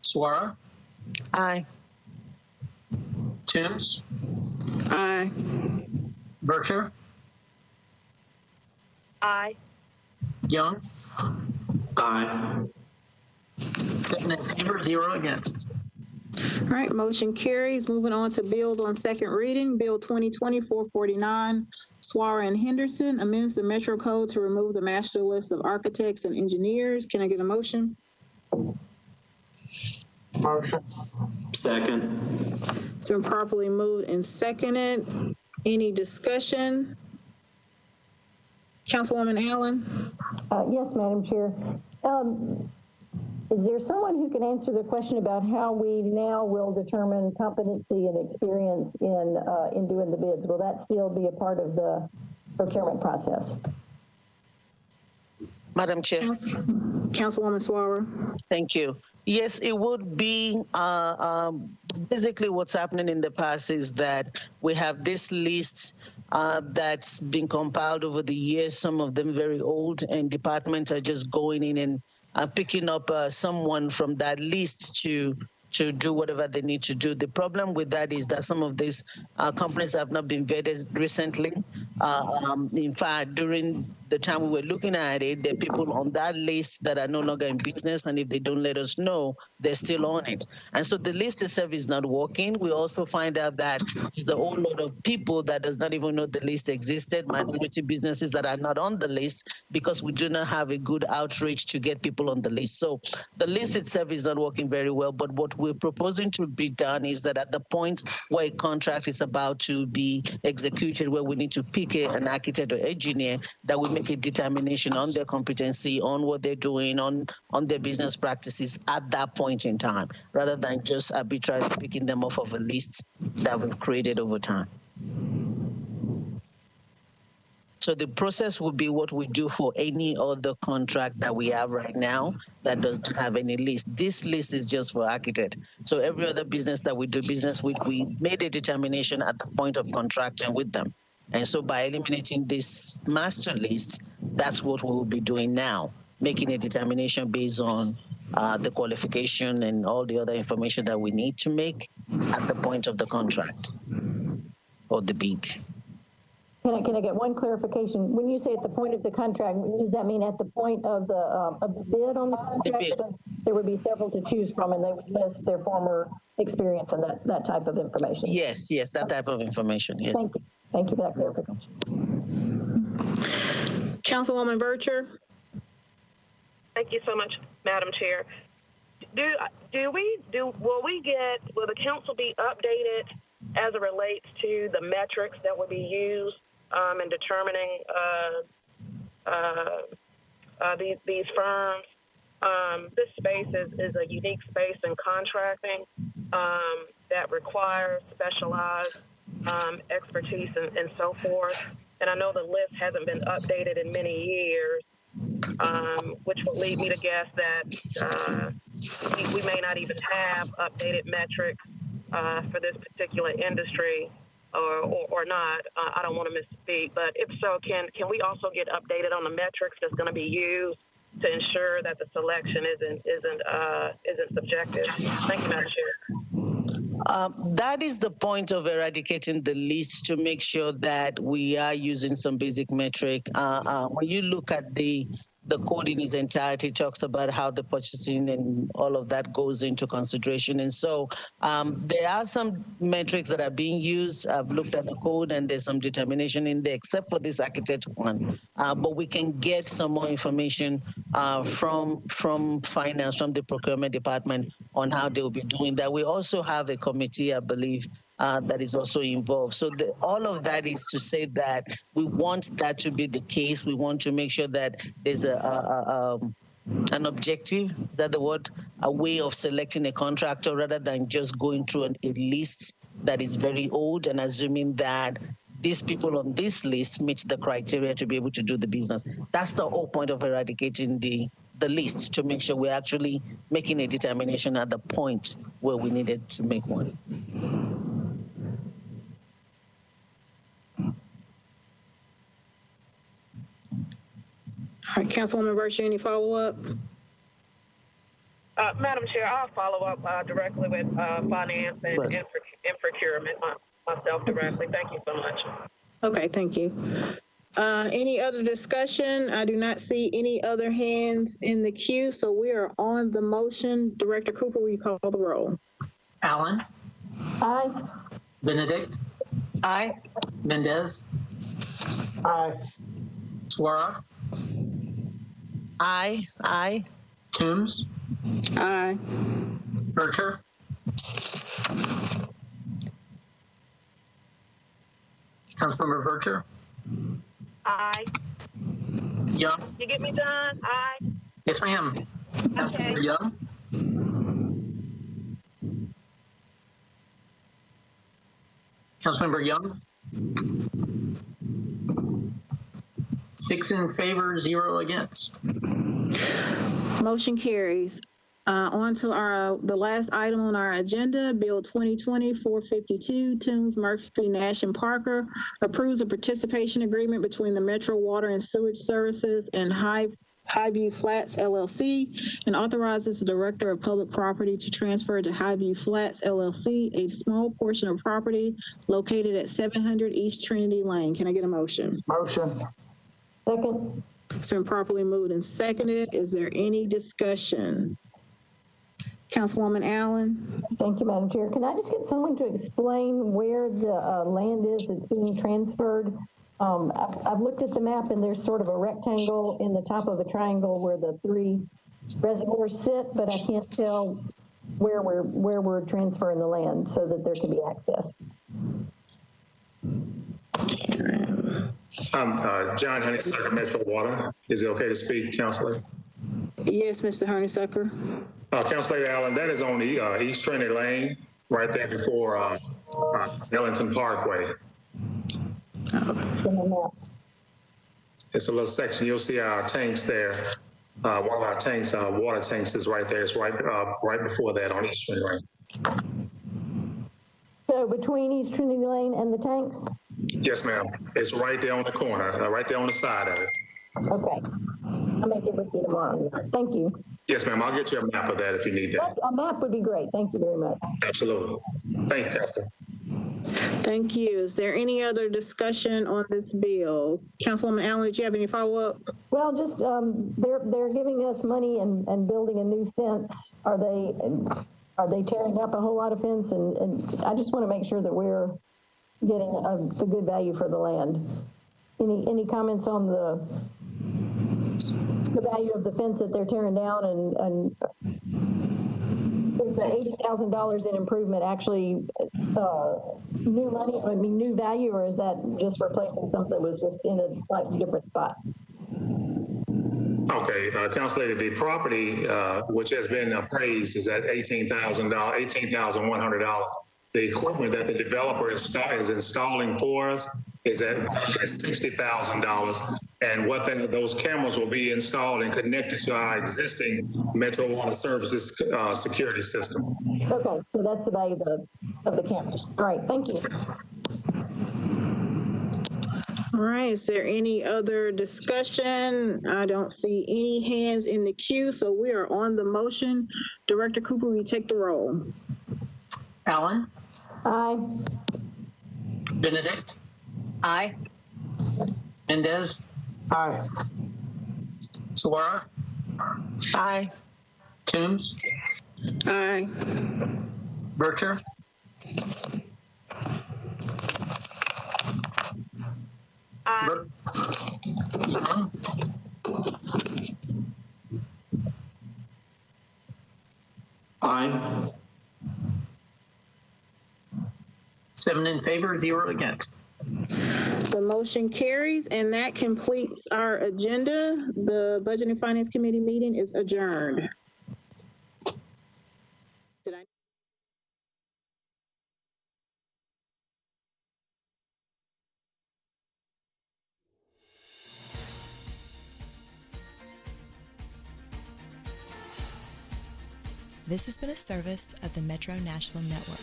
B: Suara?
N: Aye.
B: Toombs?
A: Aye.
B: Bircher?
F: Aye.
B: Young?
C: Aye.
B: 7 in favor, 0 against.
A: All right, motion carries. Moving on to bills on second reading. Bill 2020-449, Suara and Henderson amends the Metro Code to remove the master list of architects and engineers. Can I get a motion?
I: Motion.
C: Second.
A: It's been properly moved and seconded. Any discussion? Councilwoman Allen?
E: Yes, Madam Chair. Is there someone who can answer the question about how we now will determine competency and experience in doing the bids? Will that still be a part of the procurement process?
N: Madam Chair.
A: Councilwoman Suara.
N: Thank you. Yes, it would be basically what's happening in the past is that we have this list that's been compiled over the years, some of them very old, and departments are just going in and picking up someone from that list to do whatever they need to do. The problem with that is that some of these companies have not been vetted recently. In fact, during the time we were looking at it, there are people on that list that are no longer in business, and if they don't let us know, they're still on it. And so the list itself is not working. We also find out that there's a whole lot of people that does not even know the list existed, minority businesses that are not on the list, because we do not have a good outreach to get people on the list. So the list itself is not working very well, but what we're proposing to be done is that at the point where a contract is about to be executed, where we need to pick an architect or engineer, that we make a determination on their competency, on what they're doing, on their business practices at that point in time, rather than just arbitrarily picking them off of a list that we've created over time. So the process would be what we do for any other contract that we have right now that does not have any list. This list is just for architect. So every other business that we do business with, we made a determination at the point of contracting with them. And so by eliminating this master list, that's what we will be doing now, making a determination based on the qualification and all the other information that we need to make at the point of the contract or the bid.
E: Can I get one clarification? When you say at the point of the contract, does that mean at the point of the bid on the contract? So there would be several to choose from, and they would list their former experience and that type of information.
N: Yes, that type of information. Yes.
E: Thank you. Thank you for that clarification.
A: Councilwoman Bircher.
F: Thank you so much, Madam Chair. Will the council be updated as it relates to the metrics that would be used in determining these firms? This space is a unique space in contracting that requires specialized expertise and so forth. And I know the list hasn't been updated in many years, which would lead me to guess that we may not even have updated metrics for this particular industry. or not. I don't want to misspeak, but if so, can we also get updated on the metrics that's going to be used to ensure that the selection isn't subjective? Thank you, Madam Chair.
N: That is the point of eradicating the list, to make sure that we are using some basic metric. When you look at the code in its entirety, talks about how the purchasing and all of that goes into consideration. And so there are some metrics that are being used. I've looked at the code and there's some determination in there, except for this architect one. But we can get some more information from finance, from the procurement department, on how they will be doing that. We also have a committee, I believe, that is also involved. So all of that is to say that we want that to be the case. We want to make sure that there's an objective, is that the word, a way of selecting a contractor rather than just going through a list that is very old and assuming that these people on this list meet the criteria to be able to do the business. That's the whole point of eradicating the list, to make sure we're actually making a determination at the point where we needed to make one.
A: All right, Councilwoman Virtue, any follow-up?
F: Madam Chair, I'll follow up directly with finance and procurement myself directly. Thank you so much.
A: Okay, thank you. Any other discussion? I do not see any other hands in the queue, so we are on the motion. Director Cooper, will you call the roll?
B: Allen?
E: Aye.
B: Benedict?
D: Aye.
B: Mendez?
I: Aye.
B: Suara?
N: Aye. Aye.
B: Toombs?
A: Aye.
B: Bircher? Councilmember Bircher?
F: Aye.
B: Young?
F: You get me done? Aye.
B: Yes, ma'am.
F: Okay.
B: Councilmember Young? Councilmember Young? 6 in favor, 0 against.
A: Motion carries. On to the last item on our agenda, Bill 2020-452, Toombs, Murphy, Nash, and Parker approves a participation agreement between the Metro Water and Sewage Services and Highview Flats LLC, and authorizes the Director of Public Property to transfer to Highview Flats LLC a small portion of property located at 700 East Trinity Lane. Can I get a motion?
I: Motion.
E: Second.
A: It's been properly moved and seconded. Is there any discussion? Councilwoman Allen.
E: Thank you, Madam Chair. Can I just get someone to explain where the land is that's being transferred? I've looked at the map and there's sort of a rectangle in the top of a triangle where the 3 reservoirs sit, but I can't tell where we're transferring the land so that there can be access.
O: I'm John Honeysucker, Metro Water. Is it okay to speak, Councilor?
A: Yes, Mr. Honeysucker.
O: Councilor Allen, that is on the East Trinity Lane, right there before Ellington Parkway. It's a little section. You'll see our tanks there. One of our tanks, water tanks, is right there. It's right before that on East Trinity Lane.
E: So between East Trinity Lane and the tanks?
O: Yes, ma'am. It's right there on the corner, right there on the side of it.
E: Okay. I'll make it with you tomorrow. Thank you.
O: Yes, ma'am. I'll get you a map of that if you need that.
E: A map would be great. Thank you very much.
O: Absolutely. Thank you, Councilor.
A: Thank you. Is there any other discussion on this bill? Councilwoman Allen, did you have any follow-up?
E: Well, just they're giving us money and building a new fence. Are they tearing up a whole lot of fence? And I just want to make sure that we're getting the good value for the land. Any comments on the value of the fence that they're tearing down, and is the $80,000 in improvement actually new money? I mean, new value, or is that just replacing something that was just in a slightly different spot?
O: Okay, Councilor, the property which has been appraised is at $18,100. The equipment that the developer is installing for us is at $60,000, and what those cameras will be installed and connected to our existing Metro Water Services security system.
E: Okay, so that's the value of the cameras. All right, thank you.
A: All right, is there any other discussion? I don't see any hands in the queue, so we are on the motion. Director Cooper, will you take the roll?
B: Allen?
E: Aye.
B: Benedict?
D: Aye.
B: Mendez?
I: Aye.
B: Suara?
D: Aye.
B: Toombs?
A: Aye.
B: Bircher?
D: Aye.
B: Young?
C: Aye.
B: 7 in favor, 0 against.
A: The motion carries, and that completes our agenda. The Budget and Finance Committee meeting is adjourned. Did I?
J: This has been a service of the Metro Nashville Network.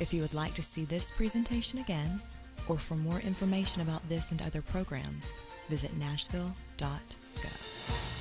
J: If you would like to see this presentation again, or for more information about this and other programs, visit nashville.gov.